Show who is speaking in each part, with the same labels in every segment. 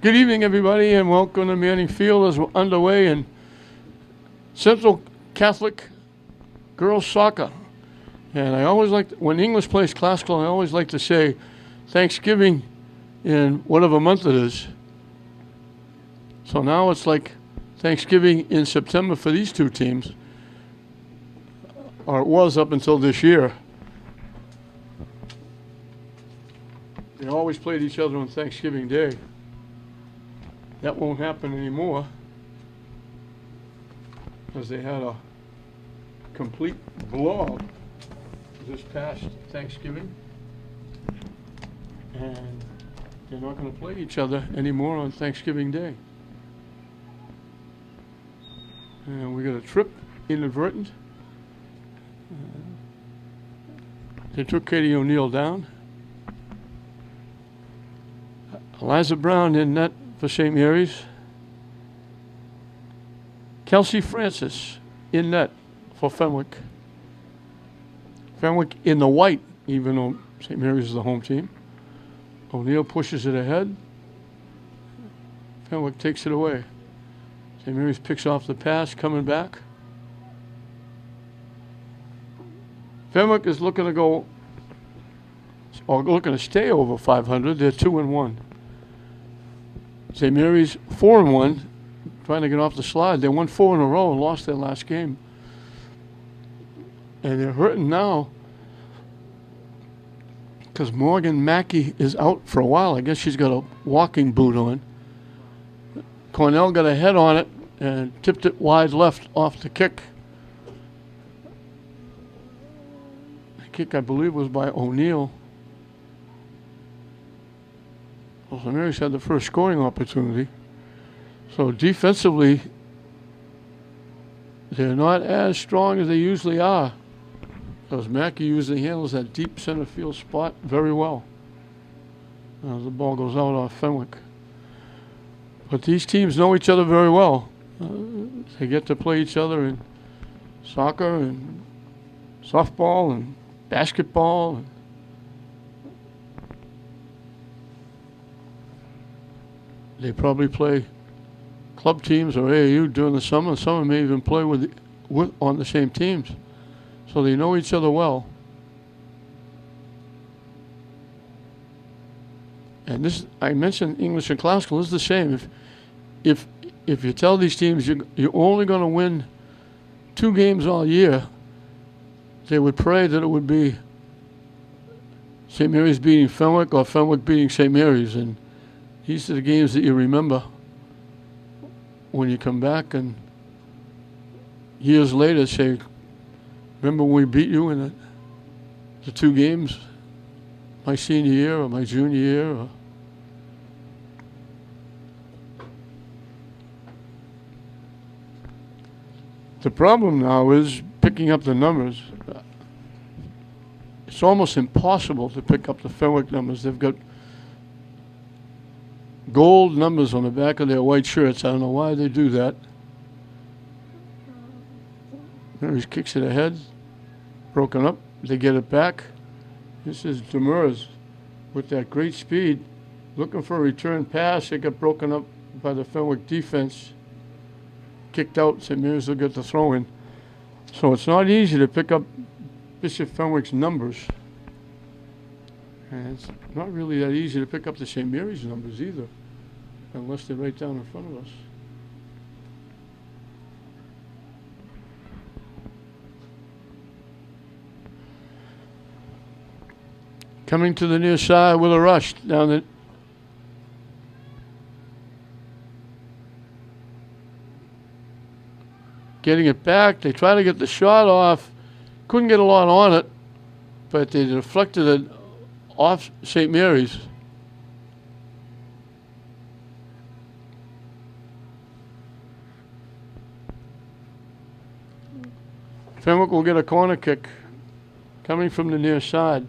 Speaker 1: Good evening, everybody, and welcome to Manning Field as we're underway in Central Catholic Girls Soccer. And I always like, when English plays classical, I always like to say Thanksgiving in whatever month it is. So now it's like Thanksgiving in September for these two teams, or it was up until this year. They always played each other on Thanksgiving Day. That won't happen anymore because they had a complete blow-up this past Thanksgiving, and they're not going to play each other anymore on Thanksgiving Day. And we got a trip inadvertent. They took Katie O'Neill down. Eliza Brown in net for St. Mary's. Kelsey Francis in net for Fenwick. Fenwick in the white, even though St. Mary's is the home team. O'Neill pushes it ahead. Fenwick takes it away. St. Mary's picks off the pass, coming back. Fenwick is looking to go, or looking to stay over 500. They're 2-1. St. Mary's 4-1, trying to get off the slide. They won 4 in a row and lost their last game. And they're hurting now because Morgan Mackey is out for a while. I guess she's got a walking boot on. Cornell got a head on it and tipped it wide left off the kick. The kick, I believe, was by O'Neill. Well, St. Mary's had the first scoring opportunity. So defensively, they're not as strong as they usually are, because Mackey usually handles that deep center field spot very well as the ball goes out off Fenwick. But these teams know each other very well. They get to play each other in soccer and softball and basketball. They probably play club teams or AAU during the summer. Some of them may even play with on the same teams. So they know each other well. And this, I mentioned English and classical, is the same. If you tell these teams you're only going to win 2 games all year, they would pray that it would be St. Mary's beating Fenwick or Fenwick beating St. Mary's. And these are the games that you remember when you come back and years later say, remember when we beat you in the 2 games, my senior year or my junior year? Or the problem now is picking up the numbers. It's almost impossible to pick up the Fenwick numbers. They've got gold numbers on the back of their white shirts. I don't know why they do that. Mary's kicks it ahead. Broken up. They get it back. This is Demers with that great speed. Looking for a return pass. It got broken up by the Fenwick defense. Kicked out. St. Mary's will get the throw in. So it's not easy to pick up Bishop Fenwick's numbers. And it's not really that easy to pick up the St. Mary's numbers either, unless they're right down in front of us. Coming to the near side with a rush down the getting it back. They try to get the shot off. Couldn't get a lot on it, but they deflected it off St. Mary's. Fenwick will get a corner kick coming from the near side.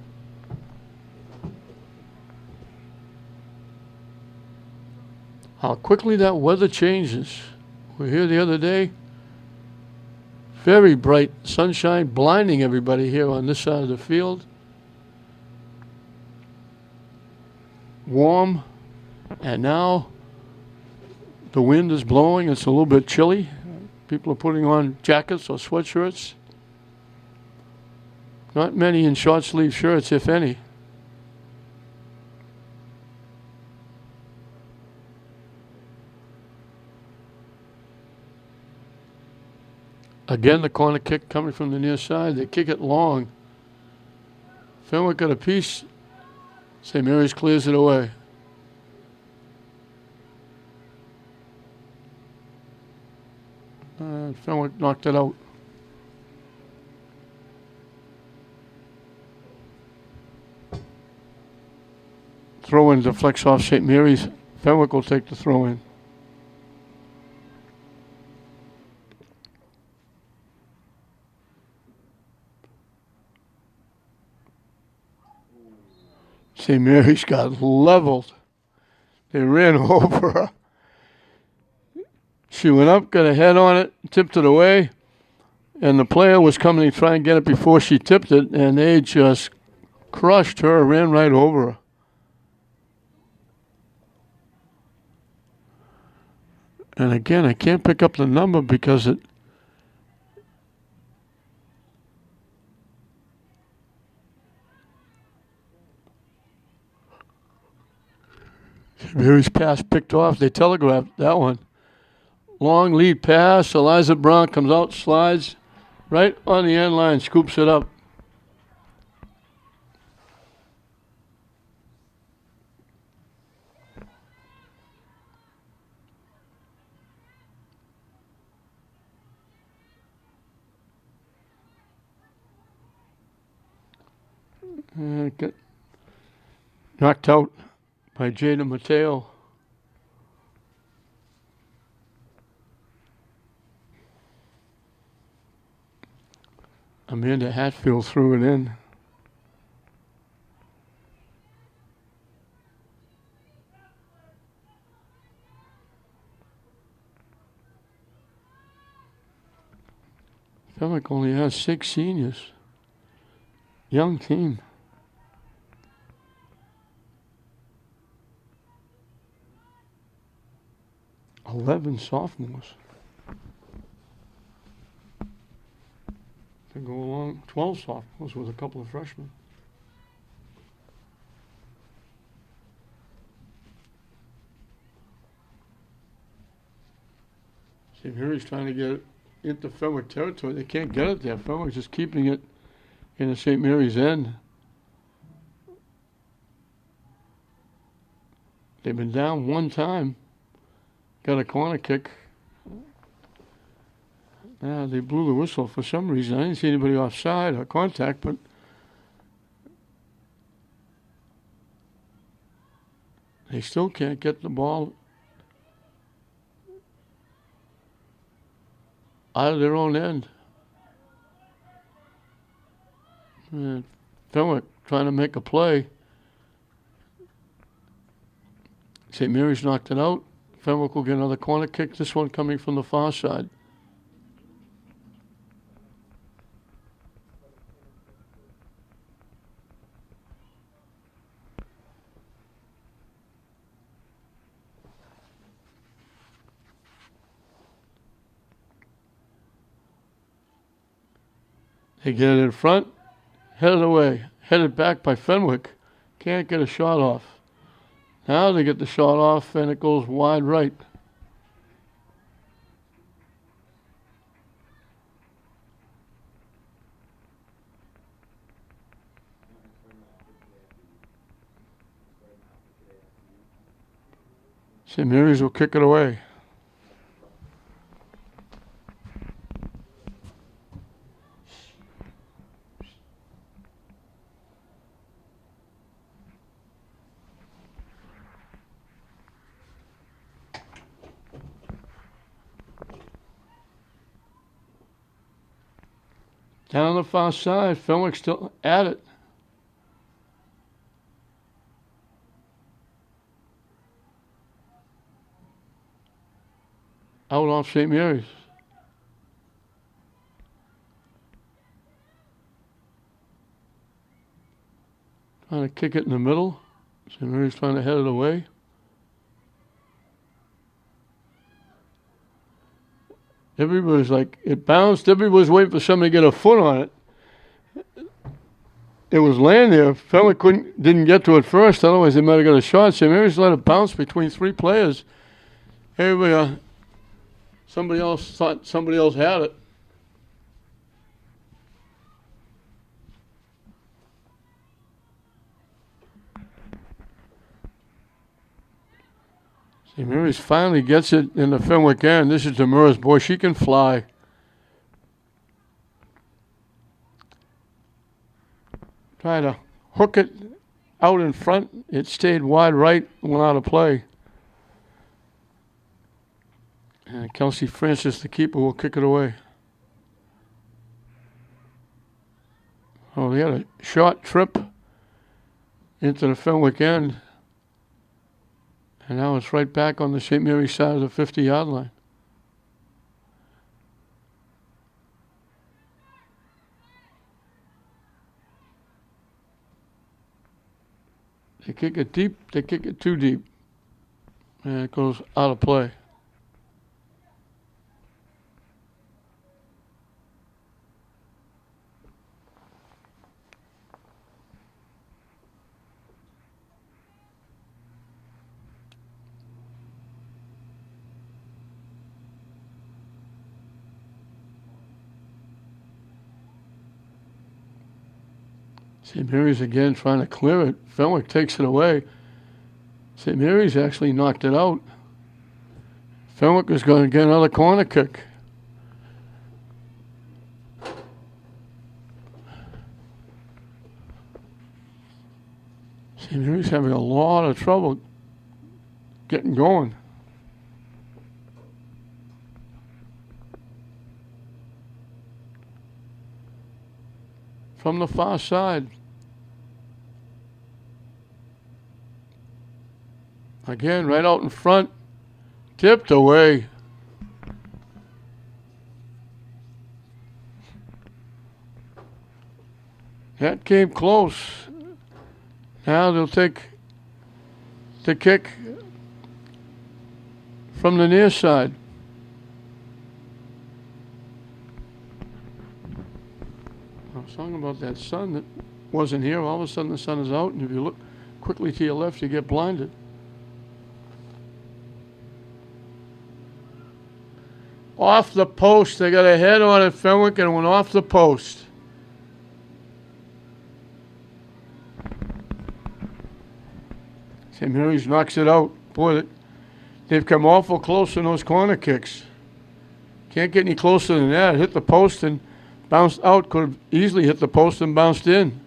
Speaker 1: How quickly that weather changes. We were here the other day. Very bright sunshine, blinding everybody here on this side of the field. Warm, and now The wind is blowing. It's a little bit chilly. People are putting on jackets or sweatshirts. Not many in short sleeve shirts, if any. Again, the corner kick coming from the near side. They kick it long. Fenwick got a piece. St. Mary's clears it away. Fenwick knocked it out. Throw-in deflects off St. Mary's. Fenwick will take the throw-in. St. Mary's got leveled. They ran over her. She went up, got a head on it, tipped it away, and the player was coming to try and get it before she tipped it, and they just crushed her, ran right over her. And again, I can't pick up the number because it Mary's pass picked off. They telegraphed that one. Long lead pass. Eliza Brown comes out, slides right on the end line, scoops it up. Got knocked out by Jada Mateo. Amanda Hatfield threw it in. Fenwick only has 6 seniors. Young team. $11 sophomores. To go along, 12 sophomores with a couple of freshmen. St. Mary's trying to get it into Fenwick territory. They can't get it there. Fenwick's just keeping it in the St. Mary's end. They've been down one time. Got a corner kick. They blew the whistle for some reason. I didn't see anybody offside or contact, but they still can't get the ball out of their own end. And Fenwick trying to make a play. St. Mary's knocked it out. Fenwick will get another corner kick. This one coming from the far side. They get it in front, headed away, headed back by Fenwick. Can't get a shot off. Now they get the shot off, and it goes wide right. St. Mary's will kick it away. Down on the far side, Fenwick still at it. Out off St. Mary's. Trying to kick it in the middle. St. Mary's trying to head it away. Everybody was like, it bounced. Everybody was waiting for somebody to get a foot on it. It was laying there. Fenwick didn't get to it first. Otherwise, they might have got a shot. St. Mary's let it bounce between three players. Everybody, somebody else thought somebody else had it. St. Mary's finally gets it in the Fenwick end. This is Demers. Boy, she can fly. Try to hook it out in front. It stayed wide right, went out of play. And Kelsey Francis, the keeper, will kick it away. Oh, they had a short trip into the Fenwick end. And now it's right back on the St. Mary's side of the 50-yard line. They kick it deep. They kick it too deep. And it goes out of play. St. Mary's again trying to clear it. Fenwick takes it away. St. Mary's actually knocked it out. Fenwick is going to get another corner kick. St. Mary's having a lot of trouble getting going. From the far side. Again, right out in front. Tipped away. That came close. Now they'll take the kick from the near side. I was talking about that sun that wasn't here. All of a sudden the sun is out, and if you look quickly to your left, you get blinded. Off the post. They got a head on it, Fenwick, and went off the post. St. Mary's knocks it out. Boy, they've come awful close in those corner kicks. Can't get any closer than that. Hit the post and bounced out. Could have easily hit the post and bounced in.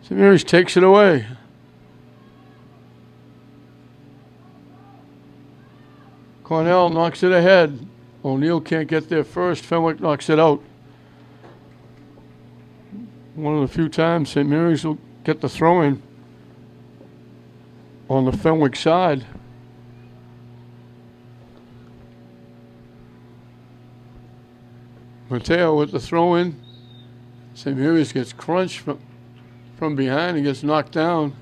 Speaker 1: St. Mary's takes it away. Cornell knocks it ahead. O'Neill can't get there first. Fenwick knocks it out. One of the few times St. Mary's will get the throw-in on the Fenwick side. Mateo with the throw-in. St. Mary's gets crunched from behind and gets knocked down.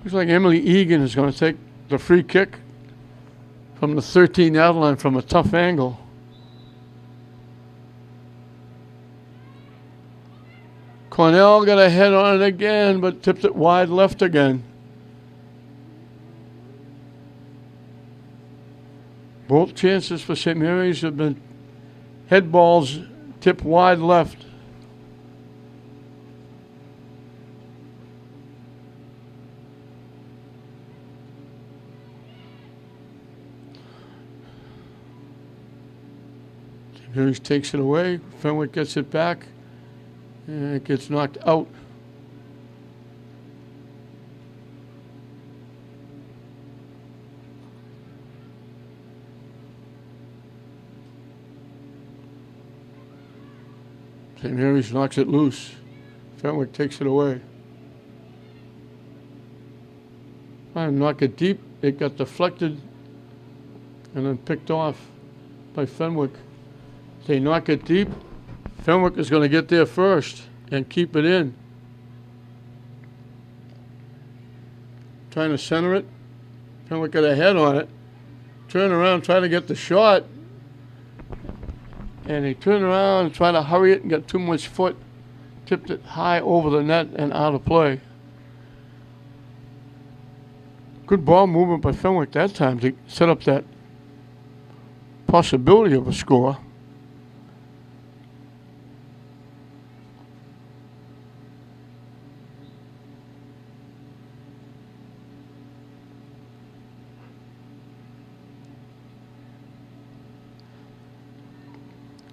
Speaker 1: Looks like Emily Egan is going to take the free kick from the 13-yard line from a tough angle. Cornell got a head on it again, but tipped it wide left again. Both chances for St. Mary's have been head balls tipped wide left. St. Mary's takes it away. Fenwick gets it back. And it gets knocked out. St. Mary's knocks it loose. Fenwick takes it away. Trying to knock it deep. It got deflected and then picked off by Fenwick. They knock it deep. Fenwick is going to get there first and keep it in. Trying to center it. Fenwick got a head on it. Turn around, try to get the shot. And he turned around and tried to hurry it and got too much foot. Tipped it high over the net and out of play. Good ball movement by Fenwick that time to set up that possibility of a score.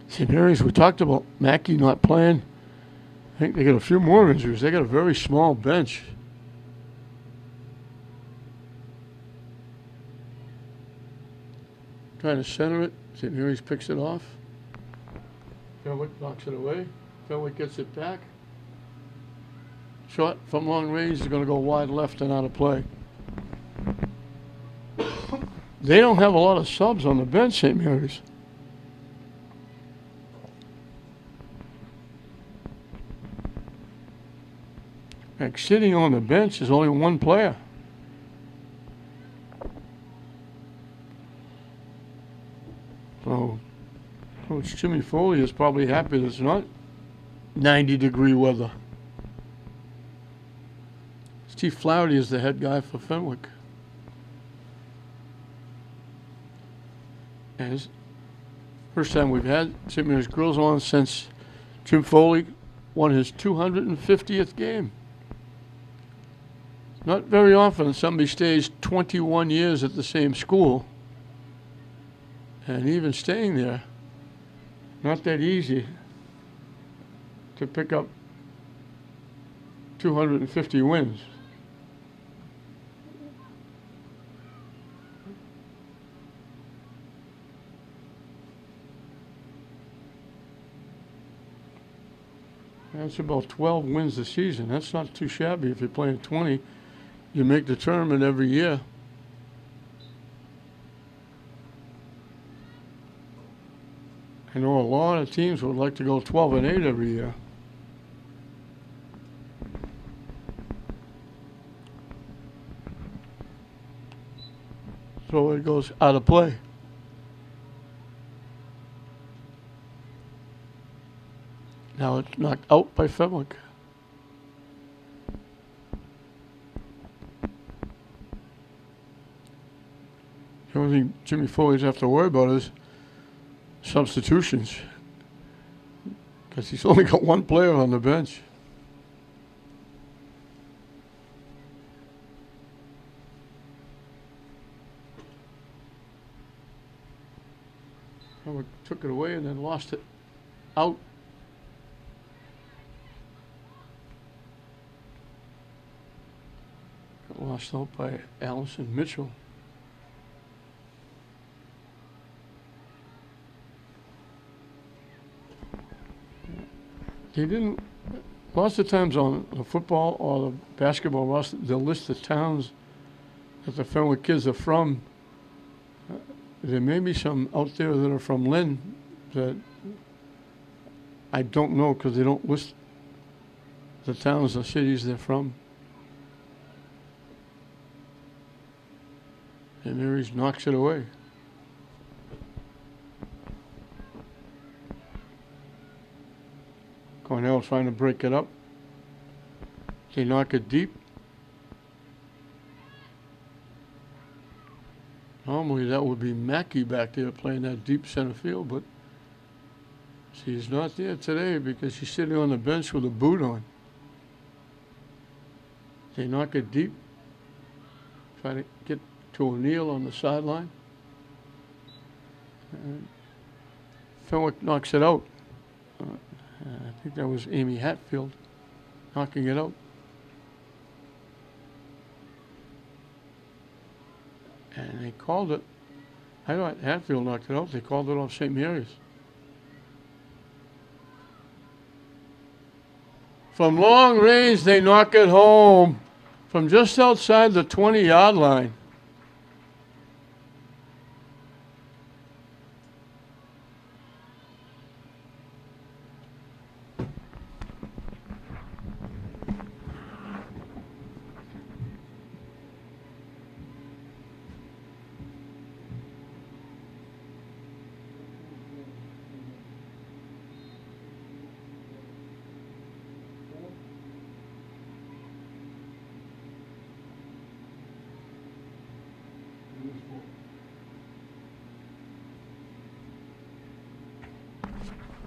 Speaker 1: St. Mary's, we talked about Mackey not playing. I think they got a few more injuries. They got a very small bench. Trying to center it. St. Mary's picks it off. Fenwick knocks it away. Fenwick gets it back. Shot from long range is going to go wide left and out of play. They don't have a lot of subs on the bench, St. Mary's. Like sitting on the bench is only one player. So Coach Jimmy Foley is probably happy that it's not 90-degree weather. Steve Flaherty is the head guy for Fenwick. And it's first time we've had St. Mary's girls on since Jim Foley won his 250th game. Not very often somebody stays 21 years at the same school. And even staying there, not that easy to pick up 250 wins. That's about 12 wins a season. That's not too shabby if you're playing 20. You make the tournament every year. I know a lot of teams would like to go 12-8 every year. So it goes out of play. Now it's knocked out by Fenwick. The only thing Jimmy Foley's have to worry about is substitutions, because he's only got one player on the bench. Fenwick took it away and then lost it out. Got lost out by Allison Mitchell. They didn't, lots of times on the football or the basketball roster, they'll list the towns that the Fenwick kids are from. There may be some out there that are from Lynn that I don't know because they don't list the towns or cities they're from. And Mary's knocks it away. Cornell trying to break it up. They knock it deep. Normally that would be Mackey back there playing that deep center field, but she's not there today because she's sitting on the bench with a boot on. They knock it deep. Try to get to O'Neill on the sideline. Fenwick knocks it out. I think that was Amy Hatfield knocking it out. And they called it. I thought Hatfield knocked it out. They called it off St. Mary's. From long range, they knock it home from just outside the 20-yard line.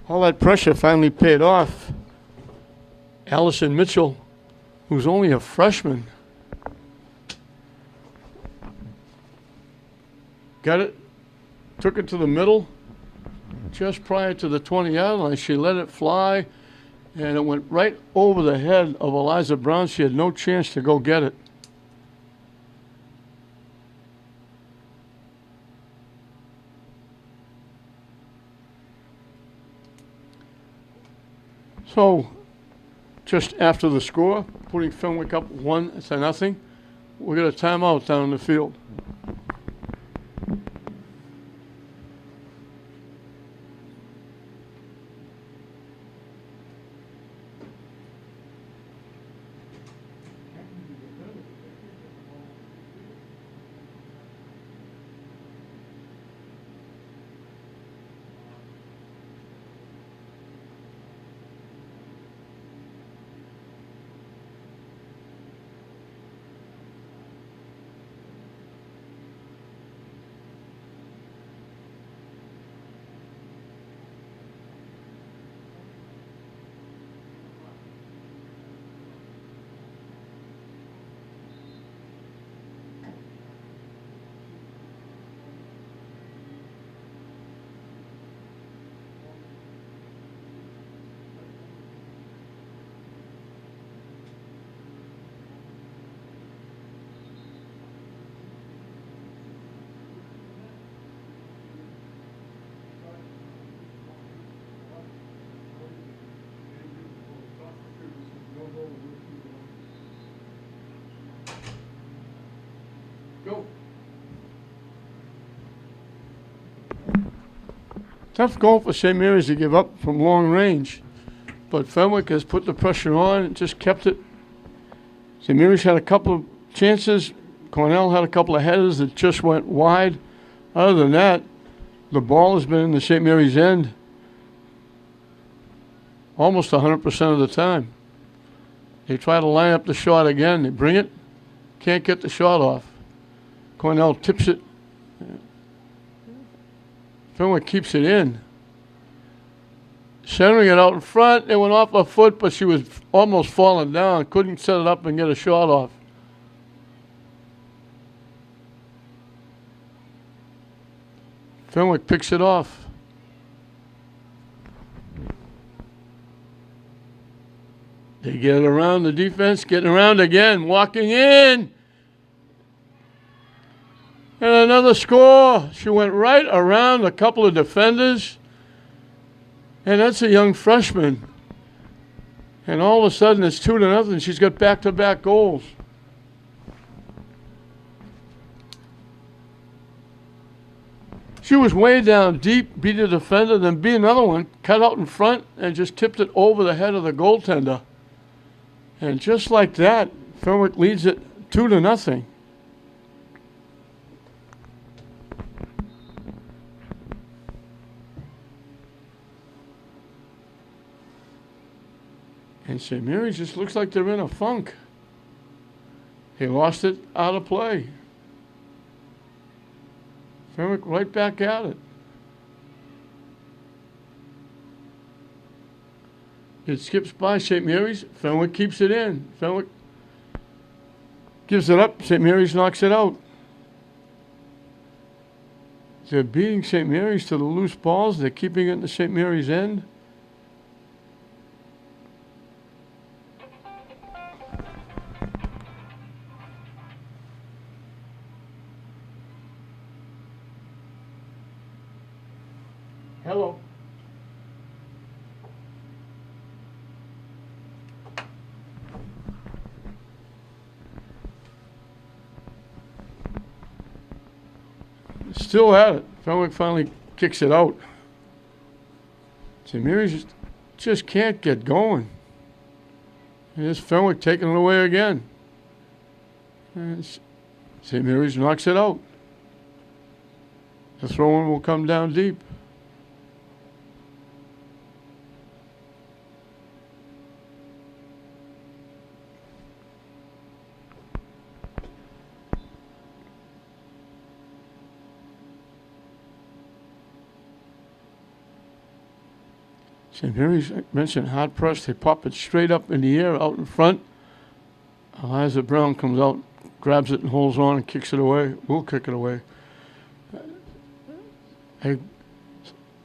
Speaker 1: All that pressure finally paid off. Allison Mitchell, who's only a freshman, got it, took it to the middle, just prior to the 20-yard line. She let it fly, and it went right over the head of Eliza Brown. She had no chance to go get it. So, just after the score, putting Fenwick up 1-0, we got a timeout down in the field. Go. Tough goal for St. Mary's to give up from long range, but Fenwick has put the pressure on and just kept it. St. Mary's had a couple of chances. Cornell had a couple of headers that just went wide. Other than that, the ball has been in the St. Mary's end almost 100% of the time. They try to line up the shot again. They bring it, can't get the shot off. Cornell tips it. Fenwick keeps it in. Centering it out in front. It went off her foot, but she was almost falling down. Couldn't set it up and get a shot off. Fenwick picks it off. They get it around the defense, getting around again, walking in. And another score. She went right around a couple of defenders. And that's a young freshman. And all of a sudden it's 2-0. She's got back-to-back goals. She was way down deep, beat a defender, then beat another one, cut out in front, and just tipped it over the head of the goaltender. And just like that, Fenwick leads it 2-0. And St. Mary's just looks like they're in a funk. They lost it out of play. Fenwick right back at it. It skips by St. Mary's. Fenwick keeps it in. Fenwick gives it up. St. Mary's knocks it out. They're beating St. Mary's to the loose balls. They're keeping it in the St. Mary's end. Hello. Still at it. Fenwick finally kicks it out. St. Mary's just can't get going. And here's Fenwick taking it away again. And St. Mary's knocks it out. The throw-in will come down deep. St. Mary's, I mentioned, hard pressed. They pop it straight up in the air out in front. Eliza Brown comes out, grabs it and holds on and kicks it away. Will kick it away.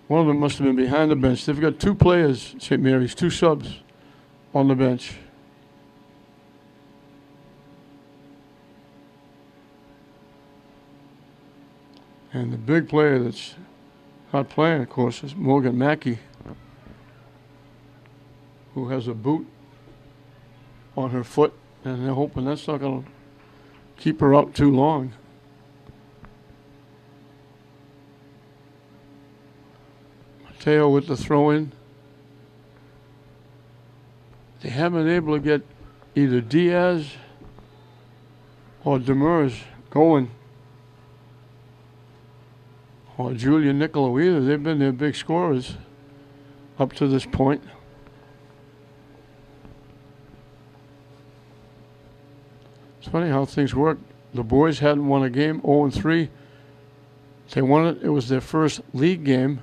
Speaker 1: One of them must have been behind the bench. They've got two players, St. Mary's, two subs on the bench. And the big player that's not playing, of course, is Morgan Mackey, who has a boot on her foot, and they're hoping that's not going to keep her out too long. Mateo with the throw-in. They haven't been able to get either Diaz or Demers going, or Julian Niccolo either. They've been their big scorers up to this point. It's funny how things work. The boys hadn't won a game, 0-3. They won it. It was their first league game.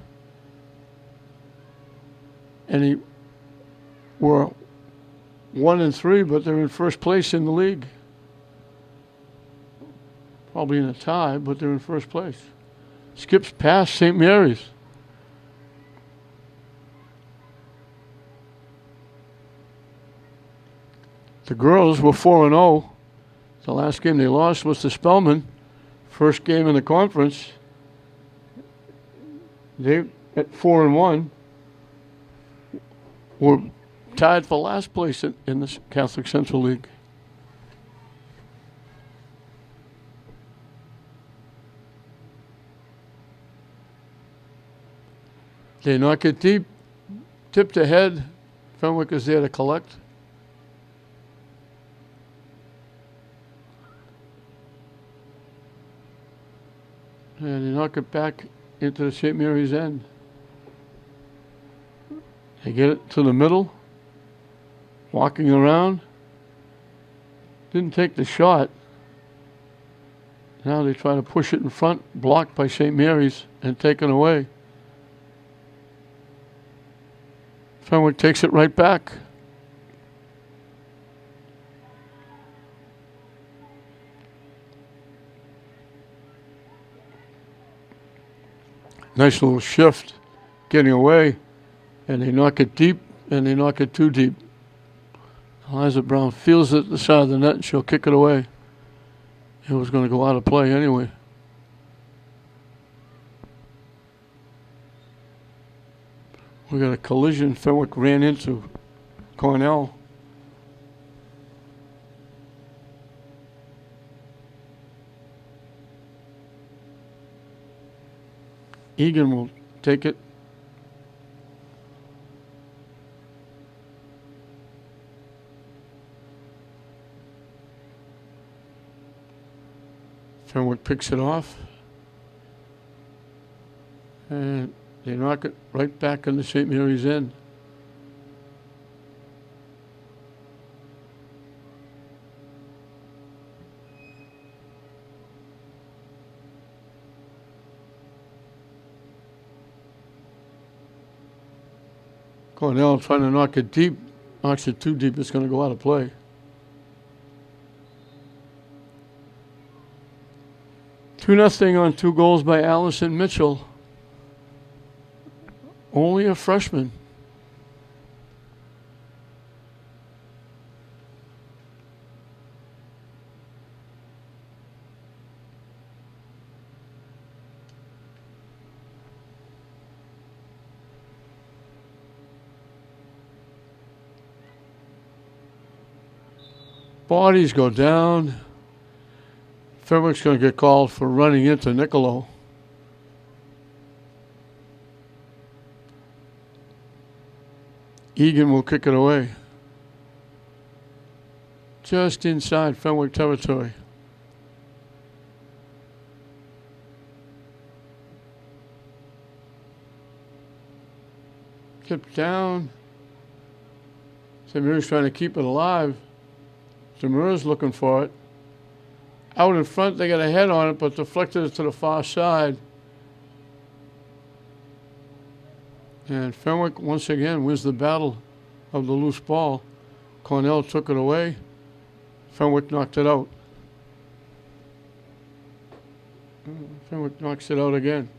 Speaker 1: And they were 1-3, but they're in first place in the league. Probably in a tie, but they're in first place. Skips past St. Mary's. The girls were 4-0. The last game they lost was to Spelman. First game in the conference. They, at 4-1, were tied for last place in the Catholic Central League. They knock it deep, tipped ahead. Fenwick is there to collect. And they knock it back into the St. Mary's end. They get it to the middle. Walking around. Didn't take the shot. Now they try to push it in front, blocked by St. Mary's and taken away. Fenwick takes it right back. Nice little shift, getting away, and they knock it deep, and they knock it too deep. Eliza Brown feels it at the side of the net, and she'll kick it away. It was going to go out of play anyway. We got a collision. Fenwick ran into Cornell. Egan will take it. Fenwick picks it off. And they knock it right back into St. Mary's end. Cornell trying to knock it deep. Knocks it too deep, it's going to go out of play. Two nothing on 2 goals by Allison Mitchell. Only a freshman. Bodies go down. Fenwick's going to get called for running into Niccolo. Egan will kick it away. Just inside Fenwick territory. Tipped down. St. Mary's trying to keep it alive. Demur's looking for it. Out in front, they got a head on it, but deflected it to the far side. And Fenwick, once again, wins the battle of the loose ball. Cornell took it away. Fenwick knocked it out. Fenwick knocks it out again.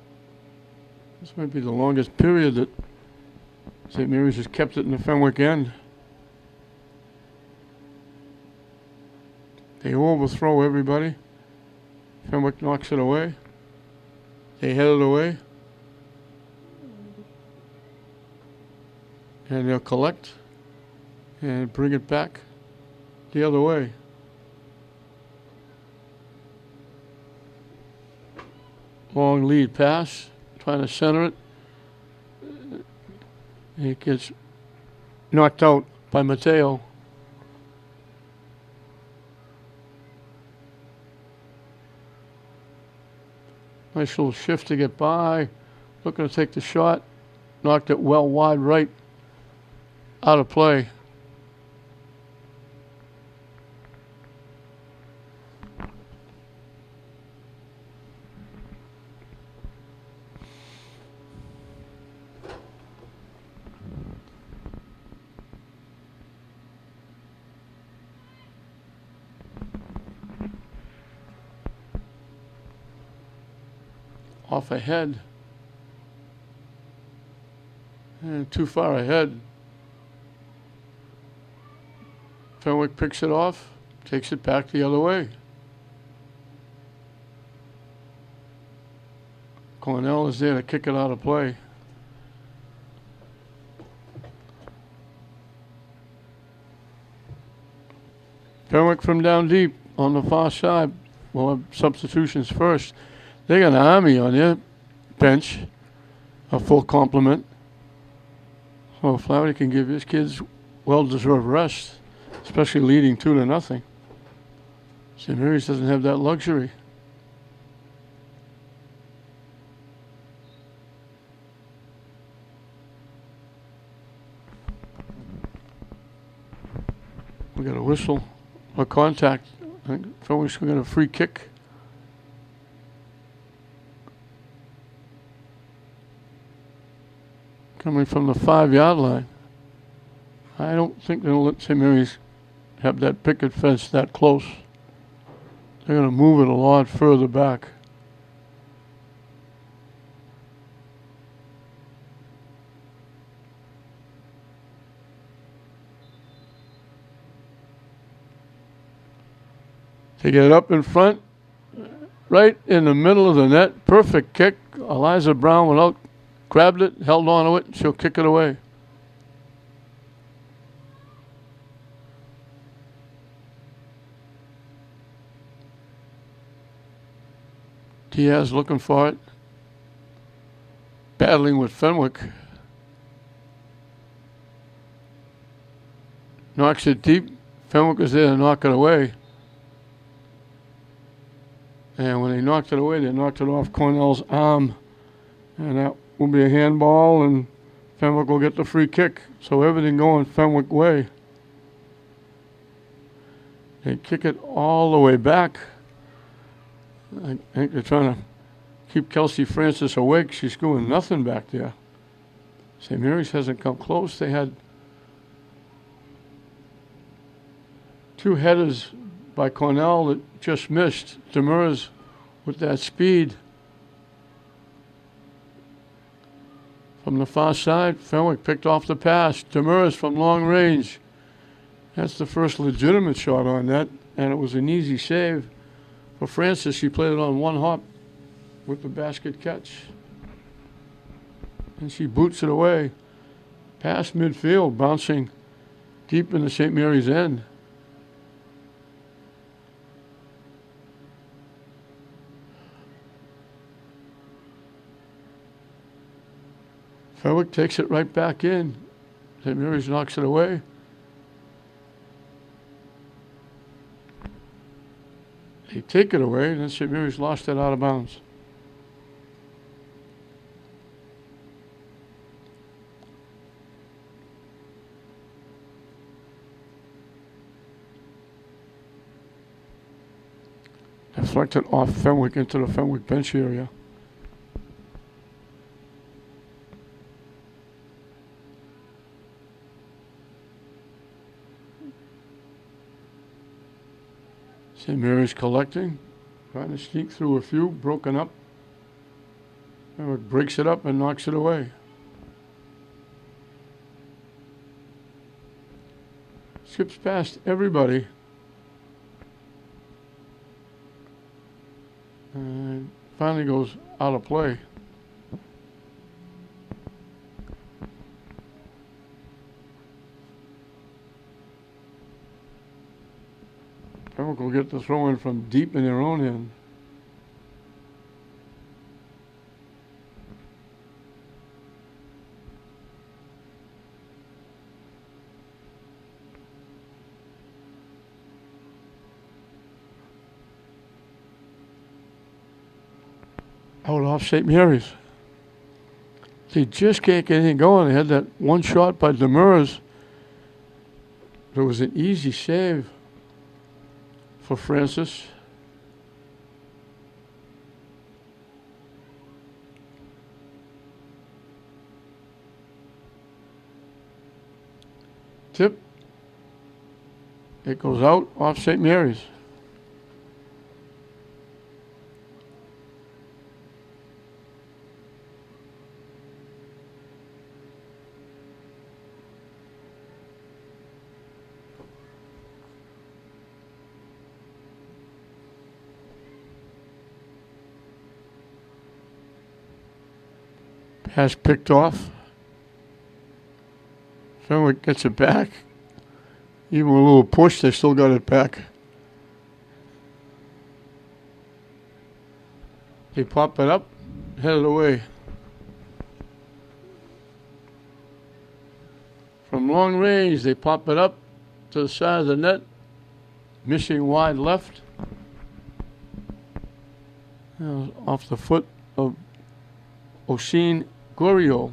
Speaker 1: This might be the longest period that St. Mary's has kept it in the Fenwick end. They overthrow everybody. Fenwick knocks it away. They head it away. And they'll collect and bring it back the other way. Long lead pass, trying to center it. It gets knocked out by Mateo. Nice little shift to get by. Looking to take the shot. Knocked it well wide right. Out of play. Off ahead. And too far ahead. Fenwick picks it off, takes it back the other way. Cornell is there to kick it out of play. Fenwick from down deep on the far side. We'll have substitutions first. They got an army on their bench, a full complement. So Flaherty can give his kids well-deserved rest, especially leading 2-0. St. Mary's doesn't have that luxury. We got a whistle, a contact. I think Fenwick's going to get a free kick. Coming from the 5-yard line. I don't think they'll let St. Mary's have that picket fence that close. They're going to move it a lot further back. They get up in front, right in the middle of the net. Perfect kick. Eliza Brown went out, grabbed it, held on to it. She'll kick it away. Diaz looking for it. Battling with Fenwick. Knocks it deep. Fenwick is there to knock it away. And when they knocked it away, they knocked it off Cornell's arm. And that will be a handball, and Fenwick will get the free kick. So everything going Fenwick way. They kick it all the way back. I think they're trying to keep Kelsey Francis awake. She's doing nothing back there. St. Mary's hasn't come close. They had two headers by Cornell that just missed. Demers with that speed. From the far side, Fenwick picked off the pass. Demers from long range. That's the first legitimate shot on that, and it was an easy save. For Francis, she played it on one hop with the basket catch. And she boots it away. Past midfield, bouncing deep into St. Mary's end. Fenwick takes it right back in. St. Mary's knocks it away. They take it away, and then St. Mary's lost it out of bounds. Deflected off Fenwick into the Fenwick bench area. St. Mary's collecting, trying to sneak through a few, broken up. Fenwick breaks it up and knocks it away. Skips past everybody. And finally goes out of play. Fenwick will get the throw in from deep in their own end. Out off St. Mary's. They just can't get anything going. They had that one shot by Demers. There was an easy save for Francis. Tip. It goes out off St. Mary's. Pass picked off. Fenwick gets it back. Even with a little push, they still got it back. They pop it up, head it away. From long range, they pop it up to the side of the net, missing wide left. Off the foot of Oisin Gorio.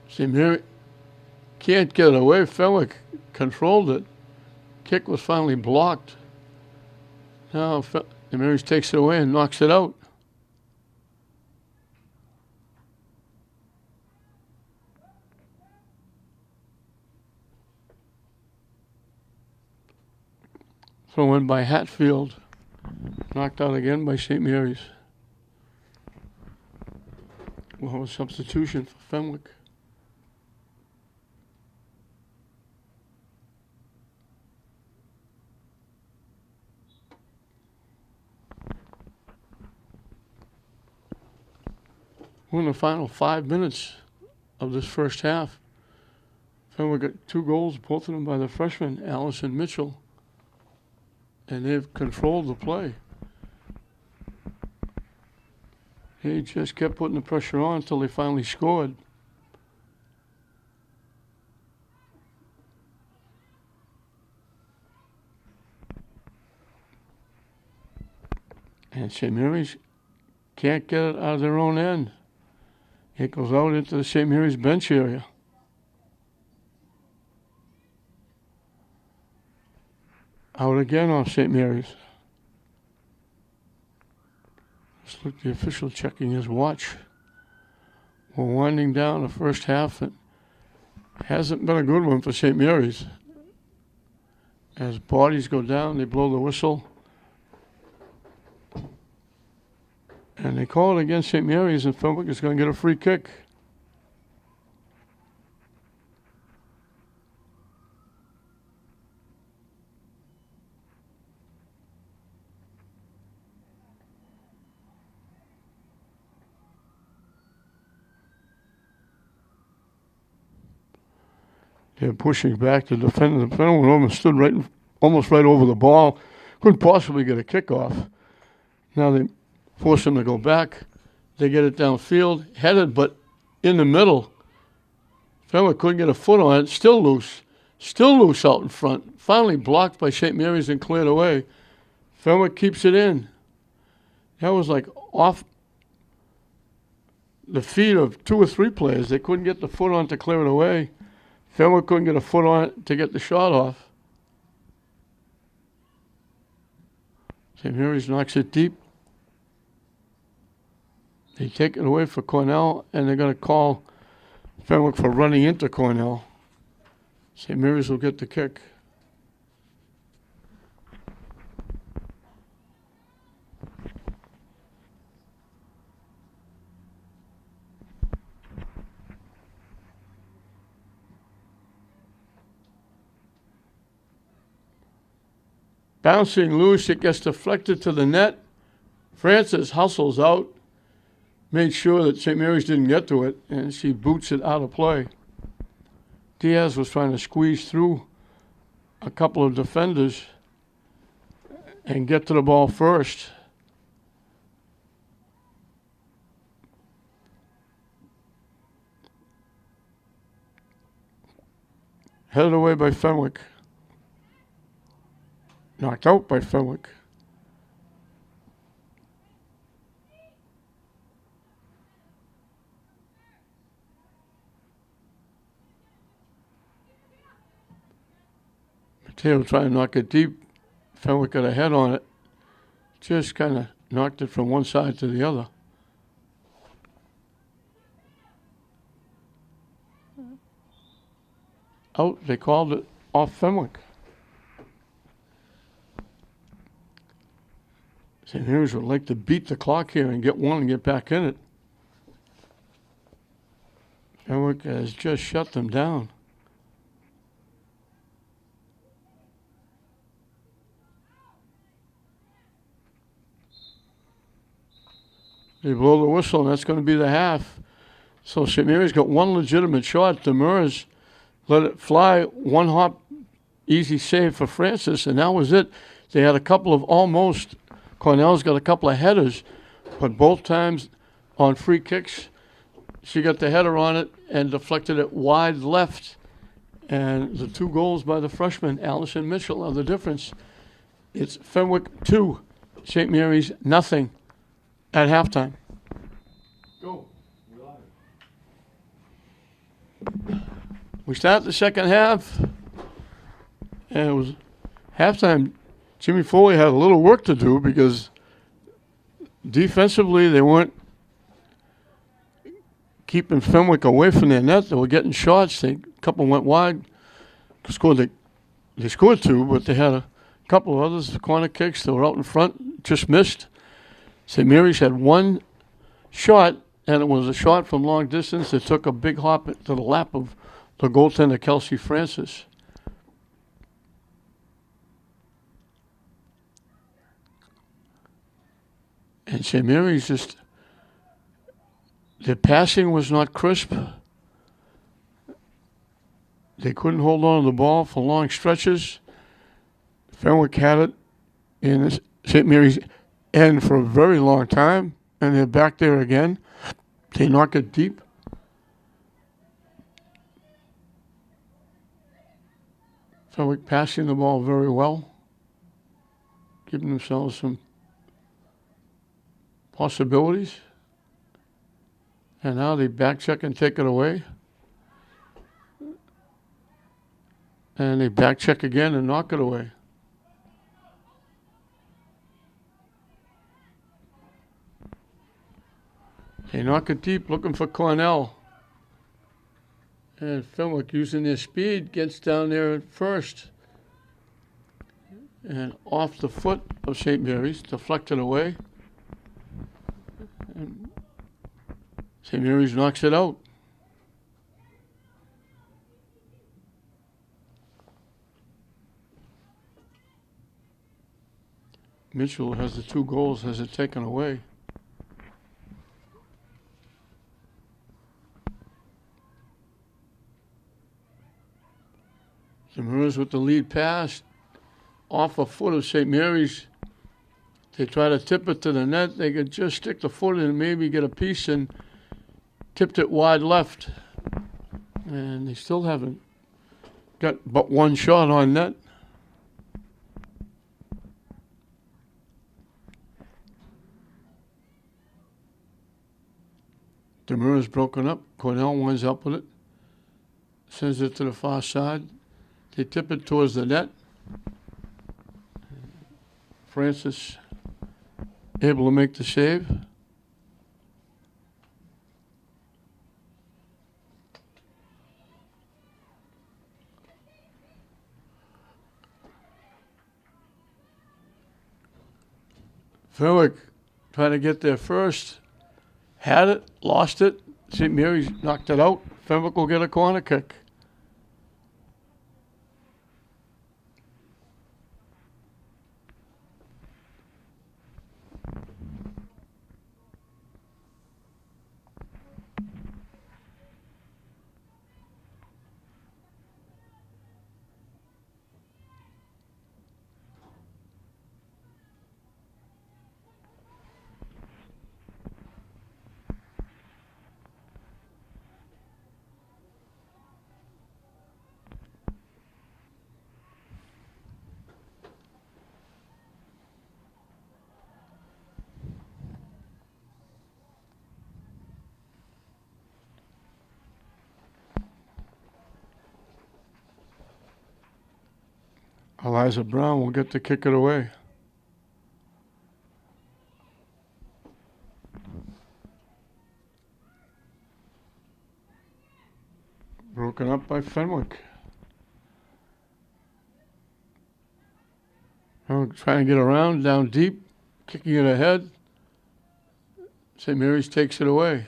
Speaker 1: St. Mary can't get it away. Fenwick controlled it. Kick was finally blocked. Now St. Mary's takes it away and knocks it out. Throw in by Hatfield. Knocked out again by St. Mary's. We'll have a substitution for Fenwick. We're in the final 5 minutes of this first half. Fenwick got 2 goals, both of them by the freshman, Allison Mitchell. And they've controlled the play. He just kept putting the pressure on until they finally scored. And St. Mary's can't get it out of their own end. It goes out into the St. Mary's bench area. Out again off St. Mary's. Let's look at the official checking his watch. We're winding down the first half. It hasn't been a good one for St. Mary's. As bodies go down, they blow the whistle. And they call it against St. Mary's, and Fenwick is going to get a free kick. They're pushing back. The defender went over and stood almost right over the ball. Couldn't possibly get a kickoff. Now they force him to go back. They get it downfield, headed, but in the middle. Fenwick couldn't get a foot on it. Still loose. Still loose out in front. Finally blocked by St. Mary's and cleared away. Fenwick keeps it in. That was like off the feet of 2 or 3 players. They couldn't get the foot on to clear it away. Fenwick couldn't get a foot on it to get the shot off. St. Mary's knocks it deep. They take it away for Cornell, and they're going to call Fenwick for running into Cornell. St. Mary's will get the kick. Bouncing loose, it gets deflected to the net. Francis hustles out, made sure that St. Mary's didn't get to it, and she boots it out of play. Diaz was trying to squeeze through a couple of defenders and get to the ball first. Headed away by Fenwick. Knocked out by Fenwick. Mateo trying to knock it deep. Fenwick got a head on it. Just kind of knocked it from one side to the other. Out, they called it off Fenwick. St. Mary's would like to beat the clock here and get one and get back in it. Fenwick has just shut them down. They blow the whistle, and that's going to be the half. So St. Mary's got one legitimate shot. Demers let it fly, one hop, easy save for Francis, and that was it. They had a couple of almost. Cornell's got a couple of headers, but both times on free kicks, she got the header on it and deflected it wide left. And the 2 goals by the freshman, Allison Mitchell, are the difference. It's Fenwick 2, St. Mary's nothing at halftime. Go. We start the second half, and it was halftime. Jimmy Foley had a little work to do because defensively they weren't keeping Fenwick away from their net. They were getting shots. A couple went wide. They scored 2, but they had a couple of others, corner kicks. They were out in front, just missed. St. Mary's had one shot, and it was a shot from long distance that took a big hop to the lap of the goaltender, Kelsey Francis. And St. Mary's just, their passing was not crisp. They couldn't hold on to the ball for long stretches. Fenwick had it in St. Mary's end for a very long time, and they're back there again. They knock it deep. Fenwick passing the ball very well, giving themselves some possibilities. And now they back check and take it away. And they back check again and knock it away. They knock it deep, looking for Cornell. And Fenwick, using their speed, gets down there at first. And off the foot of St. Mary's, deflected away. And St. Mary's knocks it out. Mitchell has the 2 goals, has it taken away. Mariners with the lead pass off a foot of St. Mary's. They try to tip it to the net. They could just stick the foot in and maybe get a piece, and tipped it wide left. And they still haven't got but one shot on net. The Mariners broken up. Cornell winds up with it. Sends it to the far side. They tip it towards the net. Francis able to make the save. Fenwick trying to get there first. Had it, lost it. St. Mary's knocked it out. Fenwick will get a corner kick. Eliza Brown will get to kick it away. Broken up by Fenwick. Fenwick trying to get around, down deep, kicking it ahead. St. Mary's takes it away.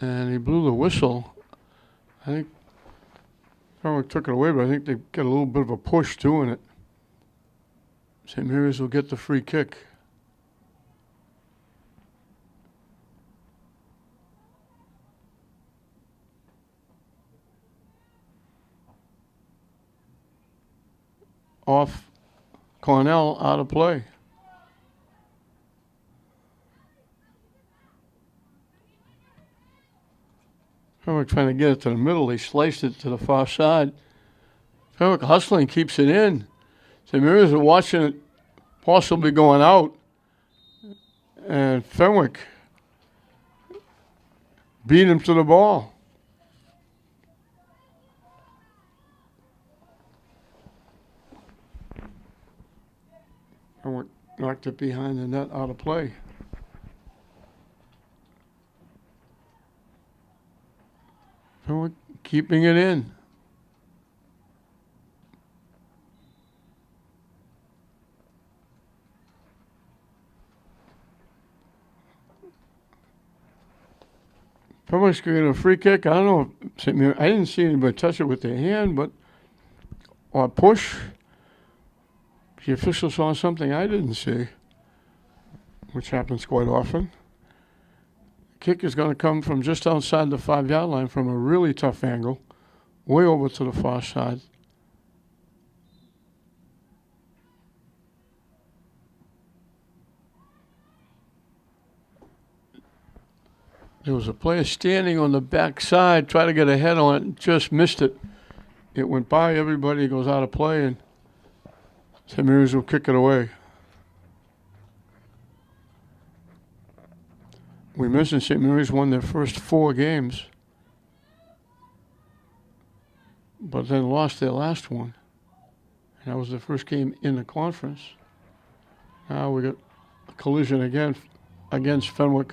Speaker 1: And he blew the whistle. I think Fenwick took it away, but I think they got a little bit of a push doing it. St. Mary's will get the free kick. Off Cornell, out of play. Fenwick trying to get it to the middle. They sliced it to the far side. Fenwick hustling, keeps it in. St. Mary's are watching it possibly going out. And Fenwick beat him to the ball. Fenwick knocked it behind the net, out of play. Fenwick keeping it in. Fenwick's getting a free kick. I don't know if I didn't see anybody touch it with their hand, but or push. The official saw something I didn't see, which happens quite often. Kick is going to come from just outside the 5-yard line from a really tough angle, way over to the far side. There was a player standing on the back side, trying to get a head on it, and just missed it. It went by everybody, goes out of play, and St. Mary's will kick it away. We mentioned St. Mary's won their first 4 games, but then lost their last one. And that was the first game in the conference. Now we got a collision again against Fenwick.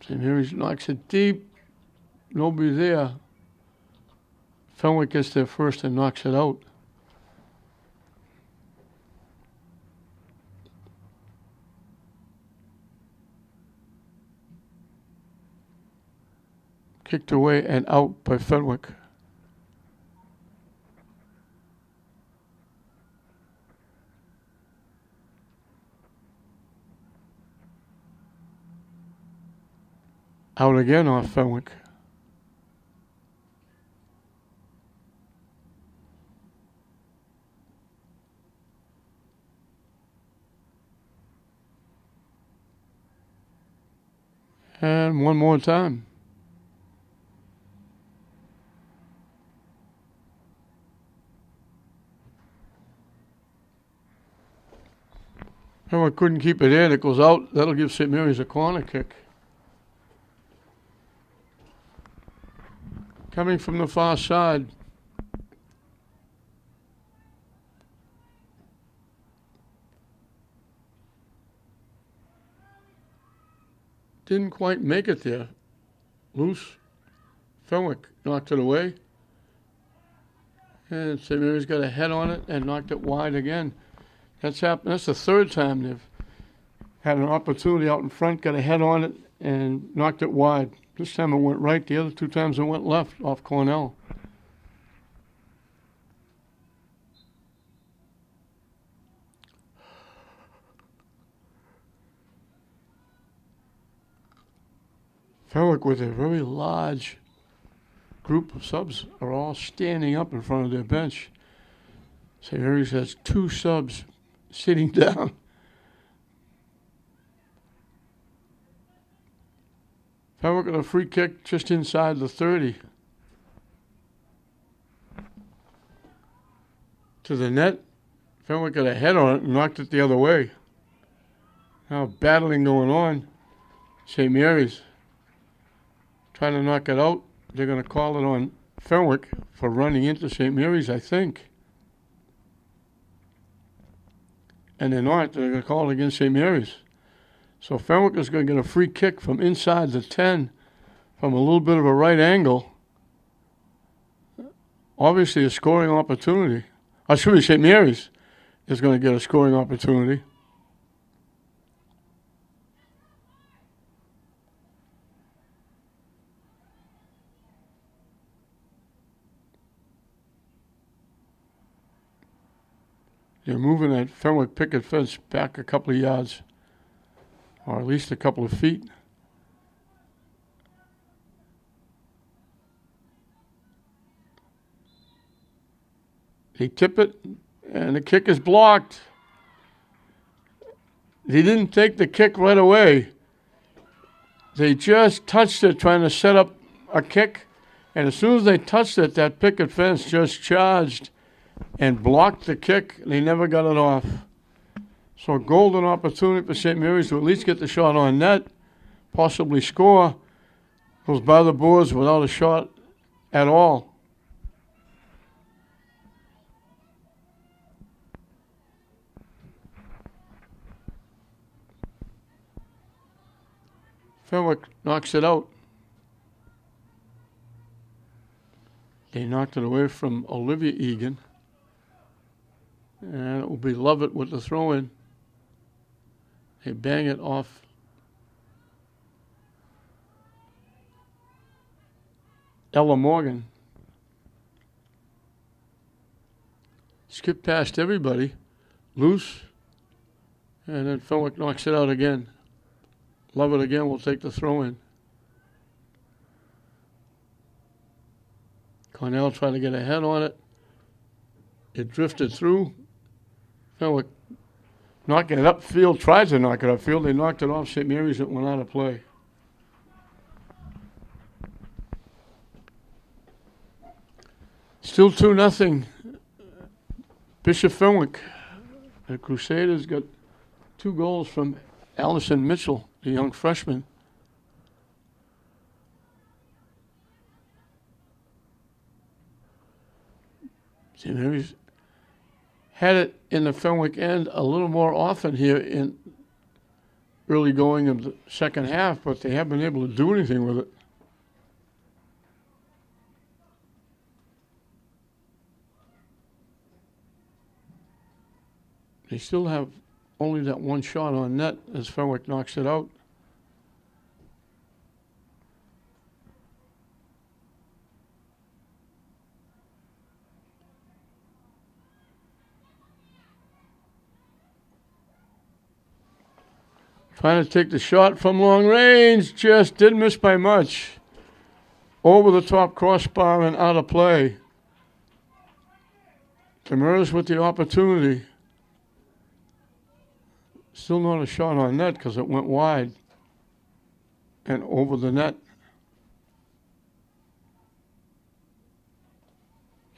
Speaker 1: St. Mary's knocks it deep. Nobody there. Fenwick gets there first and knocks it out. Kicked away and out by Fenwick. Out again off Fenwick. And one more time. Fenwick couldn't keep it in. It goes out. That'll give St. Mary's a corner kick. Coming from the far side. Didn't quite make it there. Loose. Fenwick knocked it away. And St. Mary's got a head on it and knocked it wide again. That's happened. That's the third time they've had an opportunity out in front, got a head on it, and knocked it wide. This time it went right. The other two times it went left off Cornell. Fenwick, with a very large group of subs, are all standing up in front of their bench. St. Mary's has two subs sitting down. Fenwick got a free kick just inside the 30. To the net. Fenwick got a head on it and knocked it the other way. Now battling going on. St. Mary's trying to knock it out. They're going to call it on Fenwick for running into St. Mary's, I think. And they're not. They're going to call it against St. Mary's. So Fenwick is going to get a free kick from inside the 10 from a little bit of a right angle. Obviously a scoring opportunity. St. Mary's is going to get a scoring opportunity. They're moving that Fenwick picket fence back a couple of yards, or at least a couple of feet. They tip it, and the kick is blocked. They didn't take the kick right away. They just touched it, trying to set up a kick, and as soon as they touched it, that picket fence just charged and blocked the kick. They never got it off. So a golden opportunity for St. Mary's to at least get the shot on net, possibly score. Goes by the boards without a shot at all. Fenwick knocks it out. They knocked it away from Olivia Egan. And it will be Lovett with the throw-in. They bang it off Ella Morgan. Skip past everybody. Loose. And then Fenwick knocks it out again. Lovett again will take the throw-in. Cornell trying to get a head on it. It drifted through. Fenwick knocking it upfield, tried to knock it upfield. They knocked it off St. Mary's. It went out of play. Still 2-0. Bishop Fenwick. The Crusaders got 2 goals from Allison Mitchell, the young freshman. St. Mary's had it in the Fenwick end a little more often here in early going of the second half, but they haven't been able to do anything with it. They still have only that one shot on net as Fenwick knocks it out. Trying to take the shot from long range, just didn't miss by much. Over the top crossbar and out of play. Demers with the opportunity. Still not a shot on net because it went wide and over the net.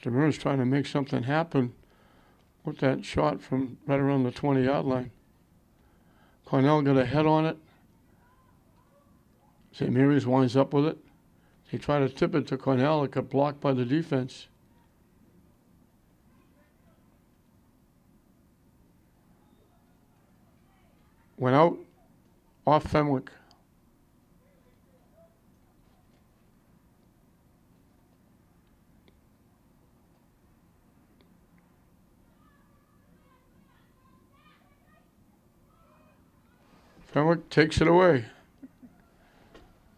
Speaker 1: Demers trying to make something happen with that shot from right around the 20-yard line. Cornell got a head on it. St. Mary's winds up with it. He tried to tip it to Cornell. It got blocked by the defense. Went out off Fenwick. Fenwick takes it away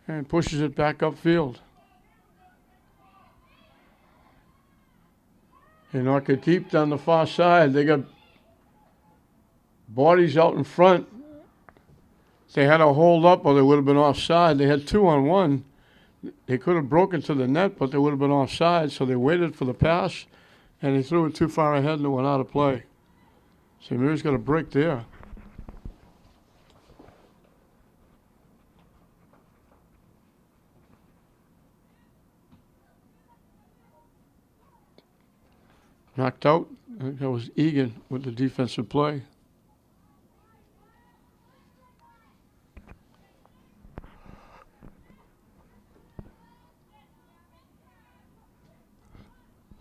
Speaker 1: and pushes it back upfield. They knock it deep down the far side. They got bodies out in front. If they had a hold up or they would have been offside. They had 2-on-1. They could have broken to the net, but they would have been offside, so they waited for the pass, and they threw it too far ahead and it went out of play. St. Mary's got a break there. Knocked out. I think that was Egan with the defensive play.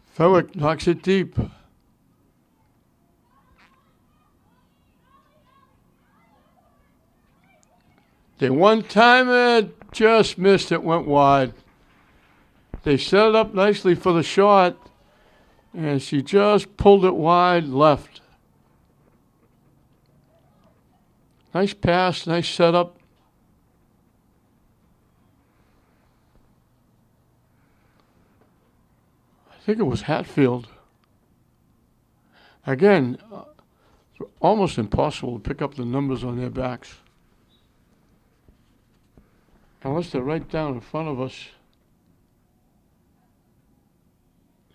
Speaker 1: Fenwick knocks it deep. They one-time it, just missed it, went wide. They set it up nicely for the shot, and she just pulled it wide left. Nice pass, nice setup. I think it was Hatfield. Again, it's almost impossible to pick up the numbers on their backs. Unless they're right down in front of us.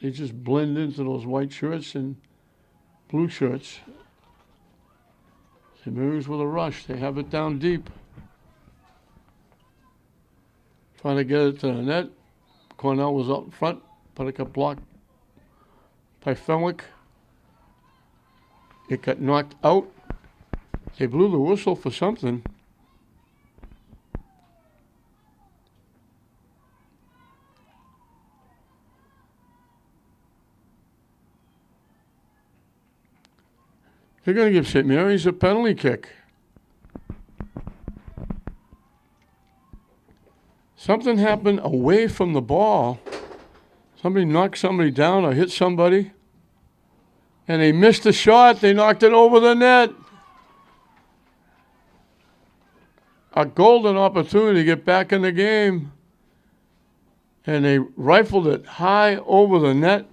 Speaker 1: They just blend into those white shirts and blue shirts. St. Mary's with a rush. They have it down deep. Trying to get it to the net. Cornell was up in front, but it got blocked by Fenwick. It got knocked out. They blew the whistle for something. They're going to give St. Mary's a penalty kick. Something happened away from the ball. Somebody knocked somebody down or hit somebody. And they missed the shot. They knocked it over the net. A golden opportunity to get back in the game. And they rifled it high over the net.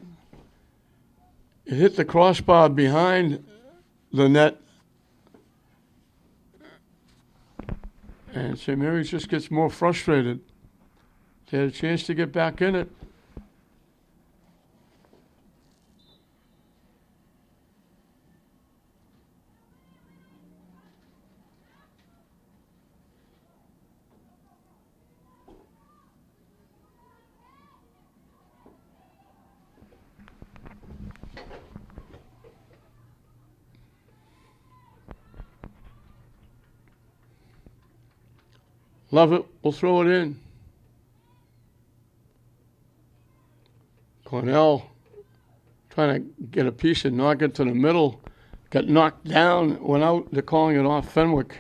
Speaker 1: It hit the crossbar behind the net. And St. Mary's just gets more frustrated. They had a chance to get back in it. Love it. We'll throw it in. Cornell trying to get a piece and knock it to the middle. Got knocked down, went out. They're calling it off Fenwick.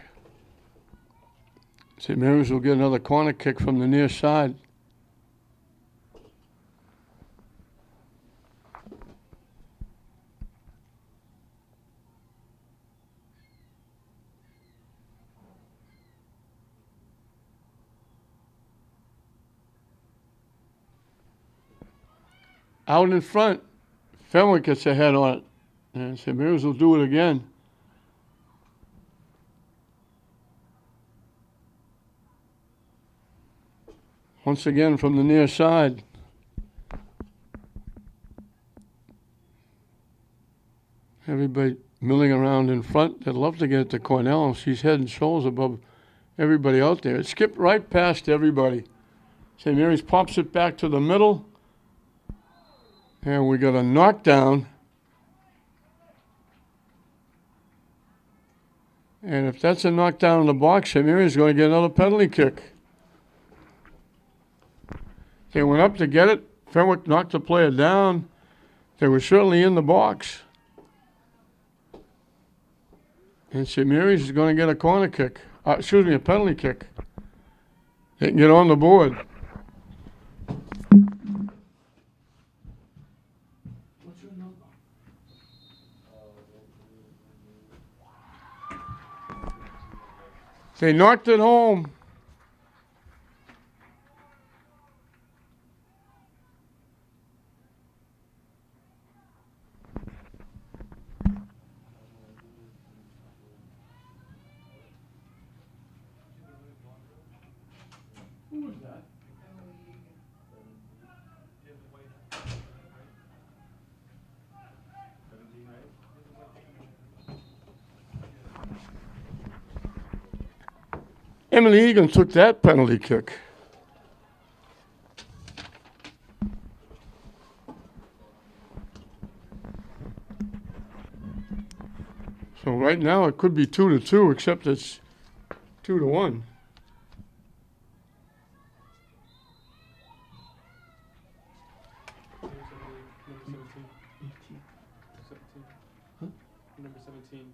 Speaker 1: St. Mary's will get another corner kick from the near side. Out in front, Fenwick gets a head on it, and St. Mary's will do it again. Once again from the near side. Everybody milling around in front. They'd love to get it to Cornell. She's head and shoulders above everybody out there. It skipped right past everybody. St. Mary's pops it back to the middle. And we got a knockdown. And if that's a knockdown in the box, St. Mary's going to get another penalty kick. They went up to get it. Fenwick knocked the player down. They were certainly in the box. And St. Mary's is going to get a corner kick. A penalty kick. They can get on the board. What's your number? They knocked it home. Who was that? Emily Egan took that penalty kick. So right now it could be 2-2, except it's 2-1.
Speaker 2: Number 17.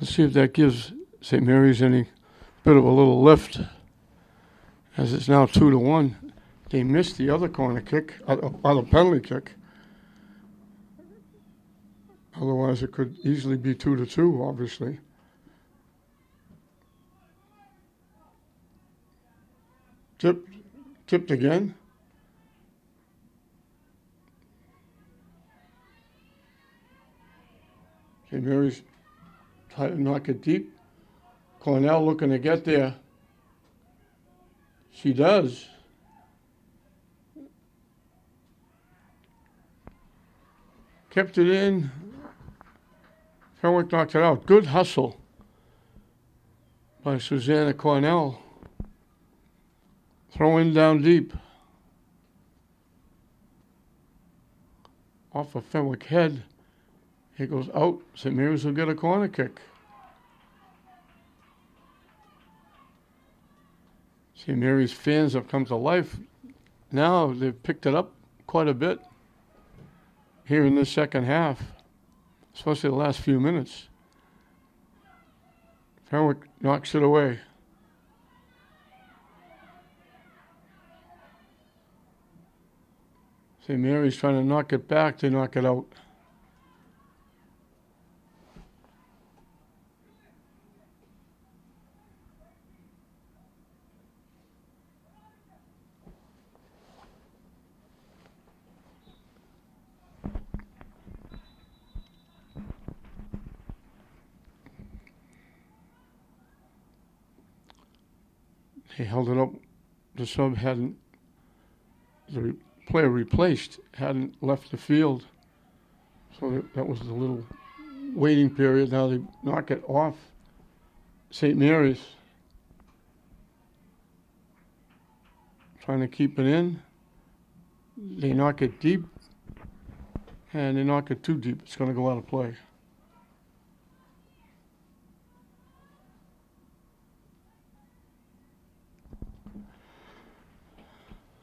Speaker 1: Let's see if that gives St. Mary's any bit of a little lift, as it's now 2-1. They missed the other corner kick, other penalty kick. Otherwise, it could easily be 2-2, obviously. Tipped again. St. Mary's trying to knock it deep. Cornell looking to get there. She does. Kept it in. Fenwick knocked it out. Good hustle by Susanna Cornell. Throw in down deep. Off of Fenwick head. It goes out. St. Mary's will get a corner kick. St. Mary's fans have come to life. Now they've picked it up quite a bit here in this second half, especially the last few minutes. Fenwick knocks it away. St. Mary's trying to knock it back, they knock it out. He held it up. The sub hadn't, the player replaced hadn't left the field. So that was the little waiting period. Now they knock it off St. Mary's. Trying to keep it in. They knock it deep. And they knock it too deep. It's going to go out of play.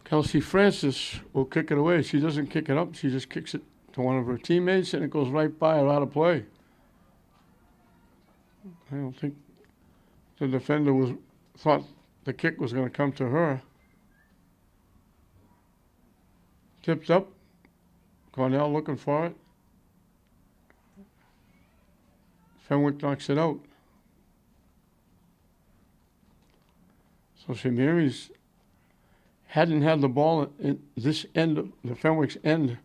Speaker 1: Kelsey Francis will kick it away. She doesn't kick it up. She just kicks it to one of her teammates, and it goes right by her out of play. I don't think the defender thought the kick was going to come to her. Tipped up. Cornell looking for it. Fenwick knocks it out. So St. Mary's hadn't had the ball in this end of the Fenwick's end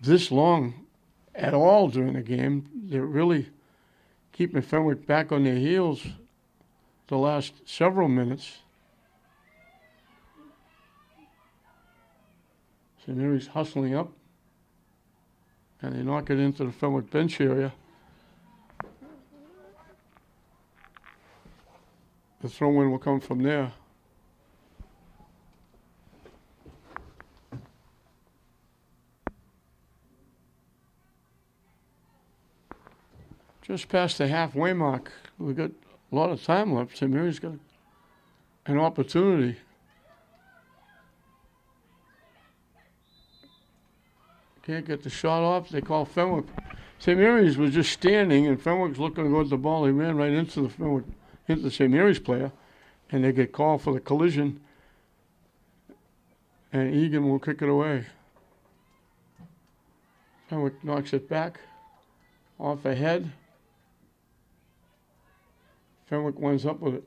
Speaker 1: this long at all during the game. They're really keeping Fenwick back on their heels the last several minutes. St. Mary's hustling up, and they knock it into the Fenwick bench area. The throw-in will come from there. Just past the halfway mark. We've got a lot of time left. St. Mary's got an opportunity. Can't get the shot off. They call Fenwick. St. Mary's was just standing, and Fenwick's looking to go at the ball. He ran right into the St. Mary's player, and they get called for the collision. And Egan will kick it away. Fenwick knocks it back, off ahead. Fenwick winds up with it.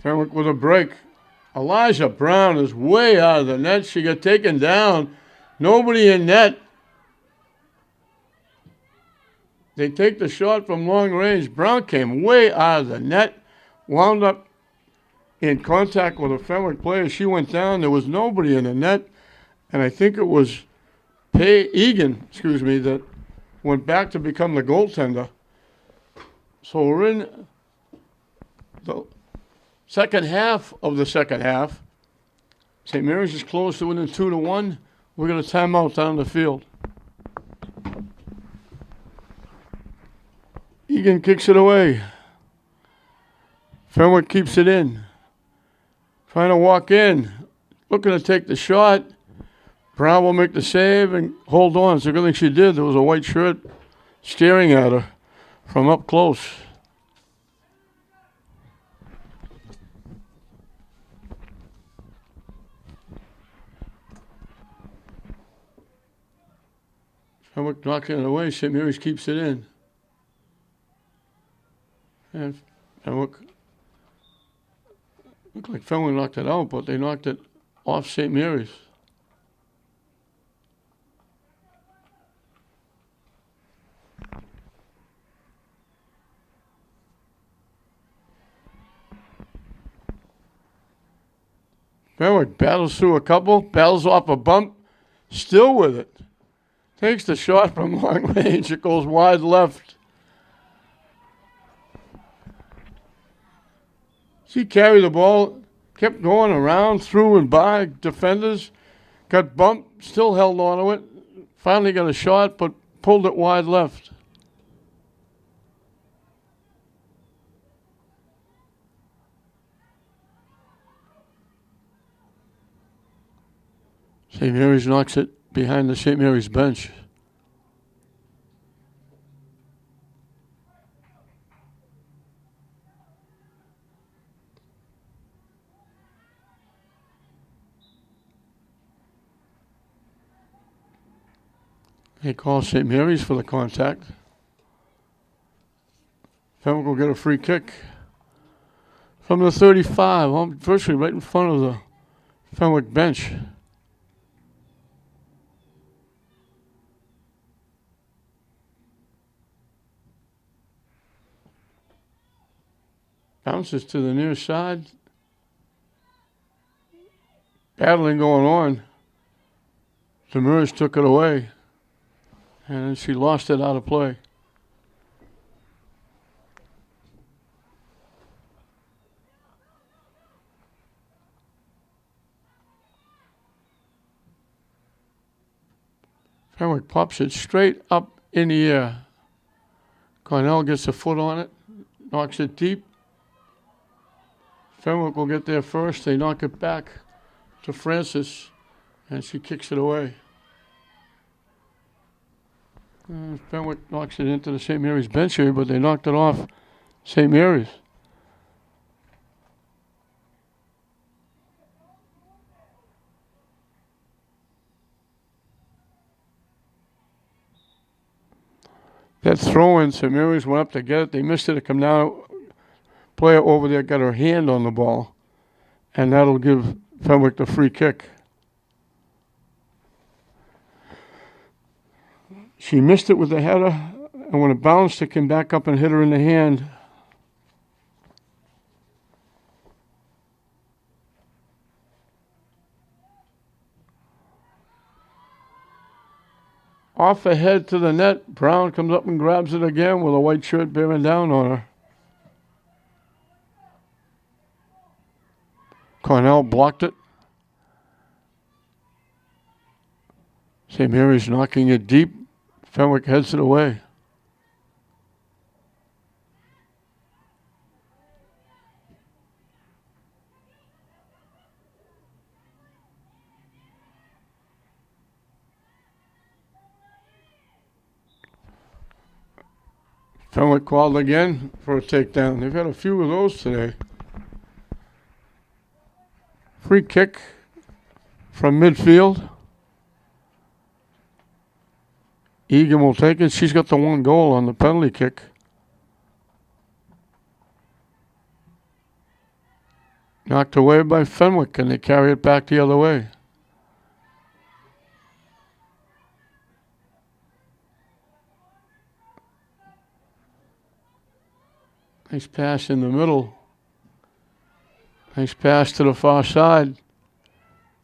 Speaker 1: Fenwick with a break. Elijah Brown is way out of the net. She got taken down. Nobody in net. They take the shot from long range. Brown came way out of the net. Wound up in contact with a Fenwick player. She went down. There was nobody in the net. And I think it was Egan, that went back to become the goaltender. So we're in the second half of the second half. St. Mary's is close to within 2-1. We're going to time out down the field. Egan kicks it away. Fenwick keeps it in. Trying to walk in. Looking to take the shot. Brown will make the save and hold on. It's a good thing she did. There was a white shirt staring at her from up close. Fenwick knocks it away. St. Mary's keeps it in. And Fenwick looked like Fenwick knocked it out, but they knocked it off St. Mary's. Fenwick battles through a couple, battles off a bump, still with it. Takes the shot from long range. It goes wide left. She carried the ball, kept going around, through and by defenders, got bumped, still held on to it. Finally got a shot, but pulled it wide left. St. Mary's knocks it behind the St. Mary's bench. They call St. Mary's for the contact. Fenwick will get a free kick from the 35, virtually right in front of the Fenwick bench. Bounces to the near side. Battling going on. Demers took it away. And then she lost it out of play. Fenwick pops it straight up in the air. Cornell gets a foot on it, knocks it deep. Fenwick will get there first. They knock it back to Francis, and she kicks it away. Fenwick knocks it into the St. Mary's bench here, but they knocked it off St. Mary's. That throw in, St. Mary's went up to get it. They missed it. It come down. player over there got her hand on the ball, and that'll give Fenwick the free kick. She missed it with the header, and when it bounced, it came back up and hit her in the hand. Off ahead to the net, Brown comes up and grabs it again with a white shirt bearing down on her. Cornell blocked it. St. Mary's knocking it deep. Fenwick heads it away. Fenwick called again for a takedown. They've had a few of those today. Free kick from midfield. Egan will take it. She's got the one goal on the penalty kick. Knocked away by Fenwick, and they carry it back the other way. Nice pass in the middle. Nice pass to the far side.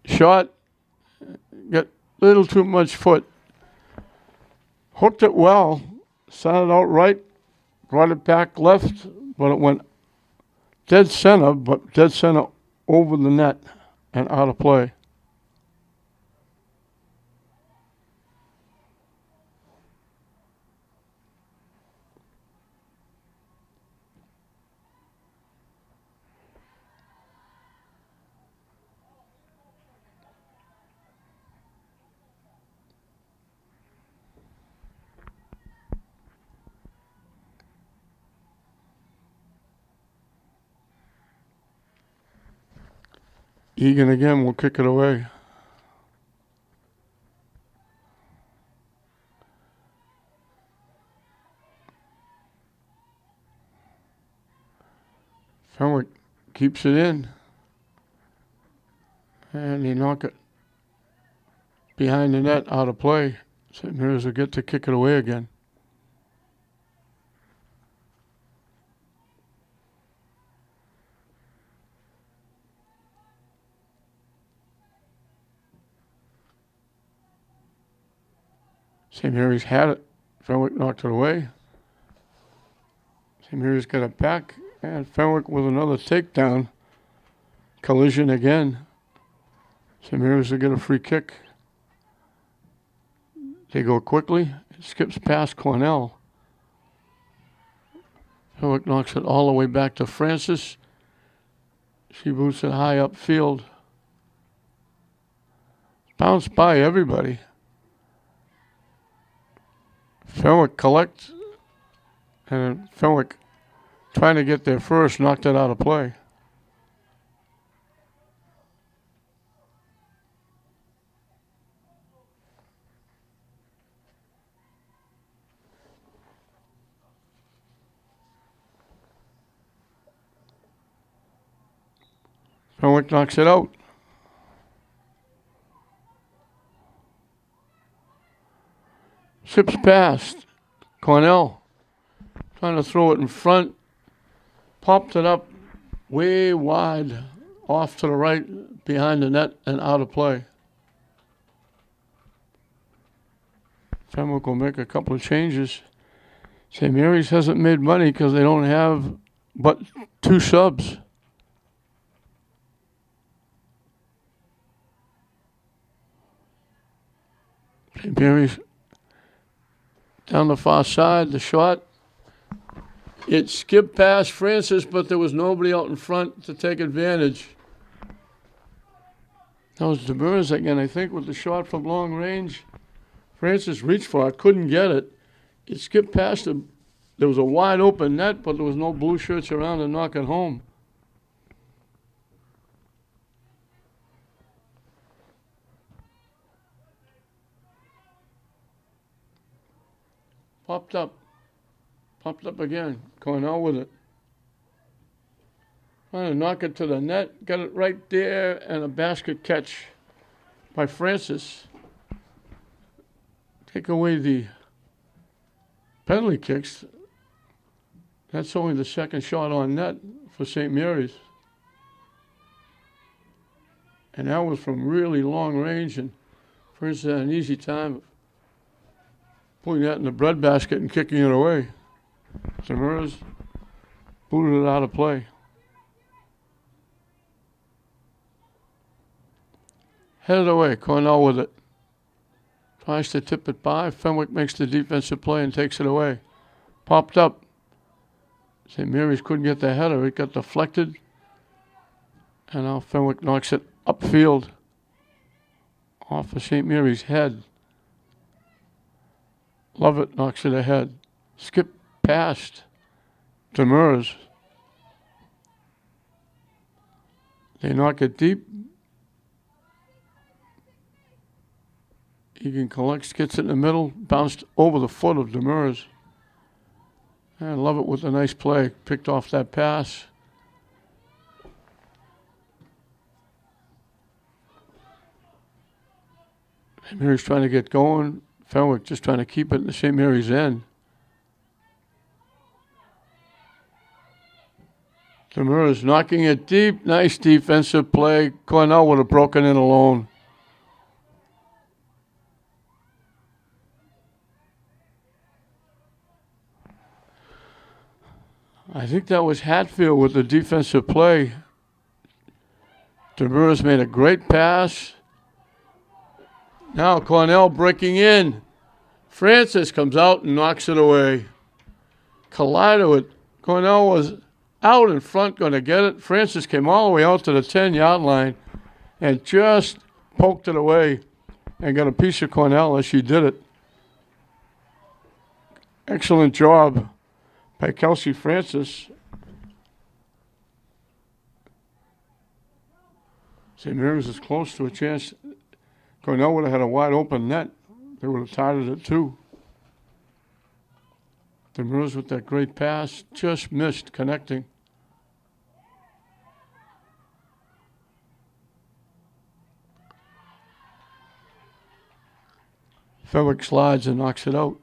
Speaker 1: Shot. Got a little too much foot. Hooked it well. Sent it out right. Brought it back left. But it went dead center. But dead center over the net and out of play. Egan again will kick it away. Fenwick keeps it in. And they knock it behind the net out of play. St. Mary's will get to kick it away again. St. Mary's had it. Fenwick knocked it away. St. Mary's got it back. And Fenwick with another takedown. Collision again. St. Mary's will get a free kick. They go quickly. It skips past Cornell. Fenwick knocks it all the way back to Francis. She boots it high upfield. Bounced by everybody. Fenwick collects, and Fenwick, trying to get there first, knocked it out of play. Fenwick knocks it out. Ships past. Cornell trying to throw it in front. Popped it up way wide off to the right behind the net and out of play. Fenwick will make a couple of changes. St. Mary's hasn't made money because they don't have but 2 subs. St. Mary's down the far side, the shot. It skipped past Francis, but there was nobody out in front to take advantage. That was DeBurs again, I think, with the shot from long range. Francis reached for it, couldn't get it. It skipped past him. There was a wide open net, but there was no blue shirts around to knock it home. Popped up again. Cornell with it. Trying to knock it to the net. Got it right there, and a basket catch by Francis. Take away the penalty kicks. That's only the second shot on net for St. Mary's. And that was from really long range, and Francis had an easy time putting that in the breadbasket and kicking it away. Demers booted it out of play. Headed away, Cornell with it. Tries to tip it by. Fenwick makes the defensive play and takes it away. Popped up. St. Mary's couldn't get the header. It got deflected. And now Fenwick knocks it upfield off of St. Mary's head. Lovett knocks it ahead. Skip past Demers. They knock it deep. Egan collects, gets it in the middle, bounced over the foot of Demers. And Lovett with a nice play. Picked off that pass. St. Mary's trying to get going. Fenwick just trying to keep it in the St. Mary's end. Demers knocking it deep. Nice defensive play. Cornell would have broken in alone. I think that was Hatfield with the defensive play. Demers made a great pass. Now Cornell breaking in. Francis comes out and knocks it away. Collided with Cornell was out in front going to get it. Francis came all the way out to the 10-yard line and just poked it away and got a piece of Cornell as she did it. Excellent job by Kelsey Francis. St. Mary's is close to a chance. Cornell would have had a wide open net. They would have tied it at 2. Demers with that great pass just missed connecting. Fenwick slides and knocks it out.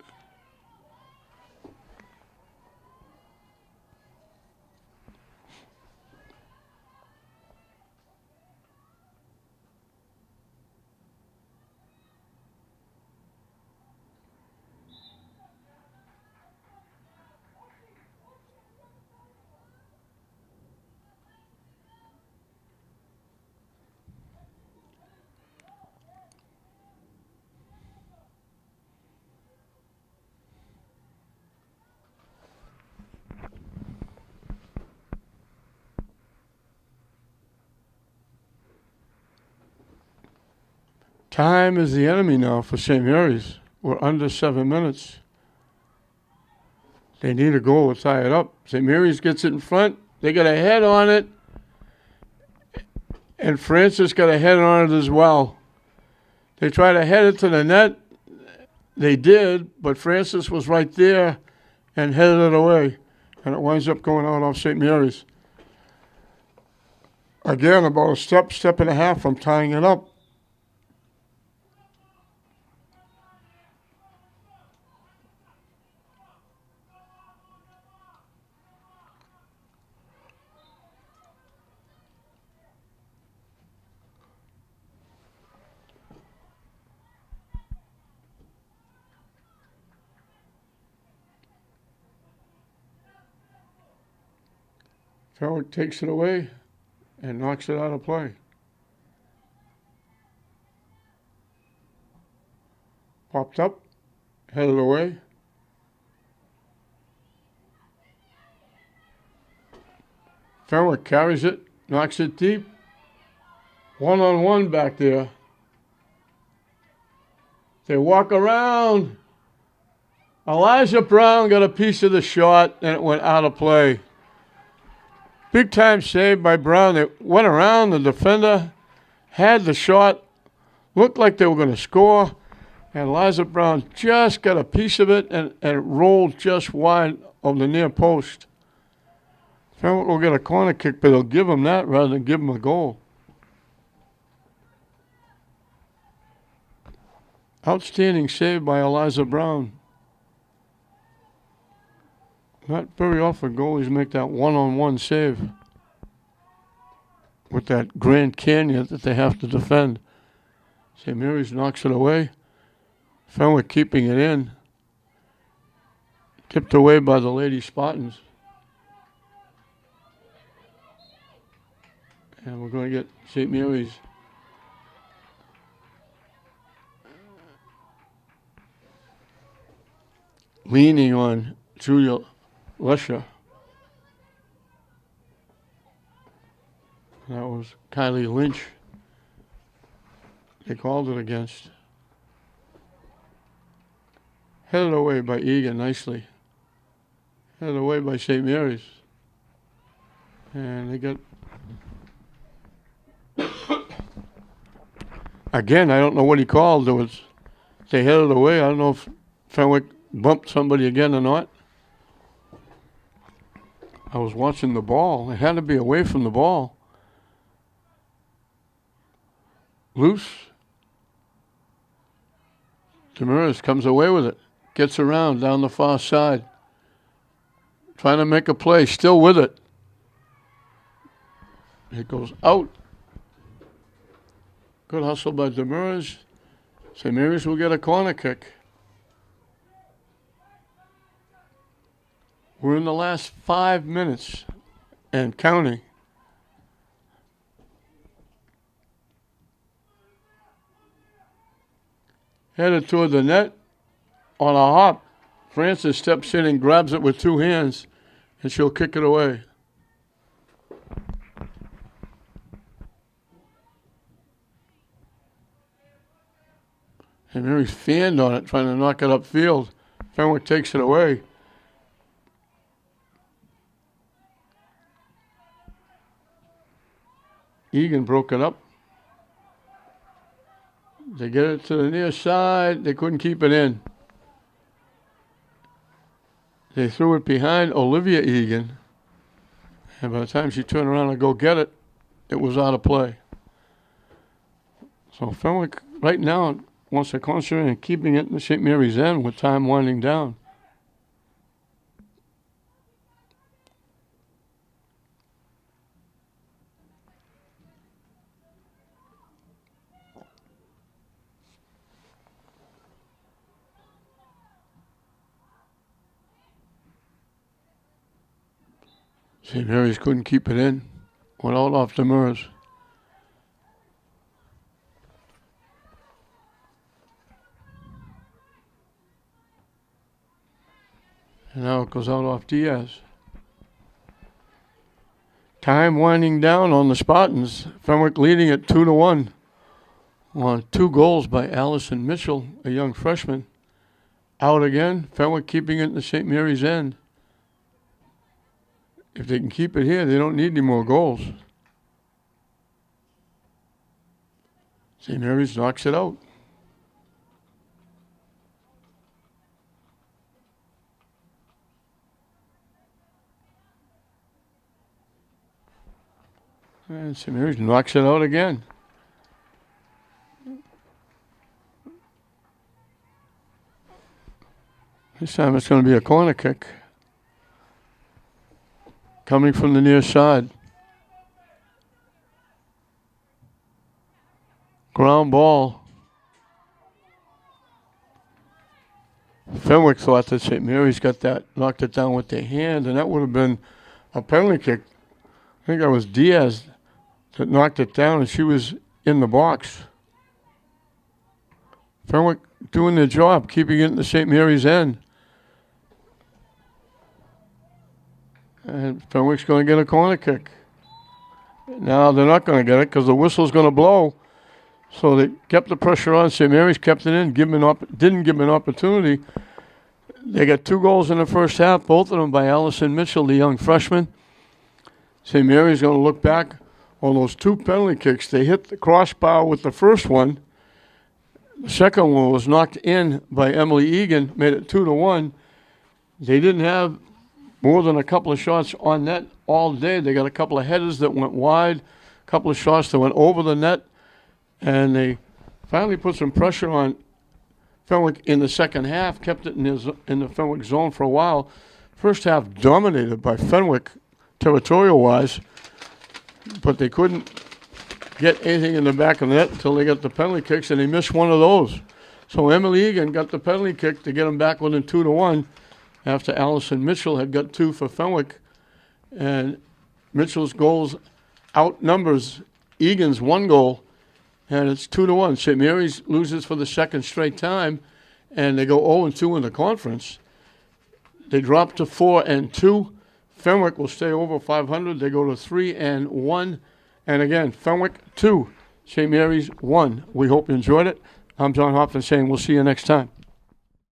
Speaker 1: Time is the enemy now for St. Mary's. We're under 7 minutes. They need a goal to tie it up. St. Mary's gets it in front. They got a head on it. And Francis got a head on it as well. They tried to head it to the net. They did, but Francis was right there and headed it away. And it winds up going out off St. Mary's. Again, about a step and a half from tying it up. Fenwick takes it away and knocks it out of play. Popped up, headed away. Fenwick carries it, knocks it deep. 1-on-1 back there. They walk around. Elijah Brown got a piece of the shot and it went out of play. Big time save by Brown. They went around the defender, had the shot, looked like they were going to score, and Elijah Brown just got a piece of it and it rolled just wide of the near post. Fenwick will get a corner kick, but they'll give him that rather than give him a goal. Outstanding save by Eliza Brown. Not very often goalies make that one-on-one save with that Grand Canyon that they have to defend. St. Mary's knocks it away. Fenwick keeping it in. Tipped away by the Lady Spartans. And we're going to get St. Mary's leaning on Julia Lesher. That was Kylie Lynch. They called it against. Headed away by Egan nicely. Headed away by St. Mary's. And they got... Again, I don't know what he called. They headed away. I don't know if Fenwick bumped somebody again or not. I was watching the ball. It had to be away from the ball. Loose. Demers comes away with it. Gets around down the far side. Trying to make a play. Still with it. It goes out. Good hustle by Demers. St. Mary's will get a corner kick. We're in the last 5 minutes and counting. Headed toward the net on a hop. Francis steps in and grabs it with two hands, and she'll kick it away. And Mary's fanned on it, trying to knock it upfield. Fenwick takes it away. Egan broke it up. They get it to the near side. They couldn't keep it in. They threw it behind Olivia Egan. And by the time she turned around to go get it, it was out of play. So Fenwick right now wants to concentrate on keeping it in the St. Mary's end with time winding down. St. Mary's couldn't keep it in. Went out off Demers. And now it goes out off Diaz. Time winding down on the Spartans. Fenwick leading it 2-1 on 2 goals by Allison Mitchell, a young freshman. Out again. Fenwick keeping it in the St. Mary's end. If they can keep it here, they don't need any more goals. St. Mary's knocks it out. And St. Mary's knocks it out again. This time it's going to be a corner kick. Coming from the near side. Ground ball. Fenwick thought that St. Mary's got that, knocked it down with their hand, and that would have been a penalty kick. I think that was Diaz that knocked it down, and she was in the box. Fenwick doing their job, keeping it in the St. Mary's end. And Fenwick's going to get a corner kick. Now they're not going to get it because the whistle's going to blow. So they kept the pressure on. St. Mary's kept it in, didn't give them an opportunity. They got 2 goals in the first half, both of them by Allison Mitchell, the young freshman. St. Mary's going to look back on those 2 penalty kicks. They hit the crossbar with the first one. The second one was knocked in by Emily Egan, made it 2-1. They didn't have more than a couple of shots on net all day. They got a couple of headers that went wide, a couple of shots that went over the net, and they finally put some pressure on Fenwick in the second half, kept it in the Fenwick zone for a while. First half dominated by Fenwick territorial-wise, but they couldn't get anything in the back of the net until they got the penalty kicks, and they missed one of those. So Emily Egan got the penalty kick to get them back within 2-1 after Allison Mitchell had got 2 for Fenwick. And Mitchell's goals outnumbers Egan's 1 goal, and it's 2-1. St. Mary's loses for the second straight time, and they go 0-2 in the conference. They drop to 4-2. Fenwick will stay over 500. They go to 3-1. And again, Fenwick 2, St. Mary's 1. We hope you enjoyed it. I'm John Hoffman saying we'll see you next time.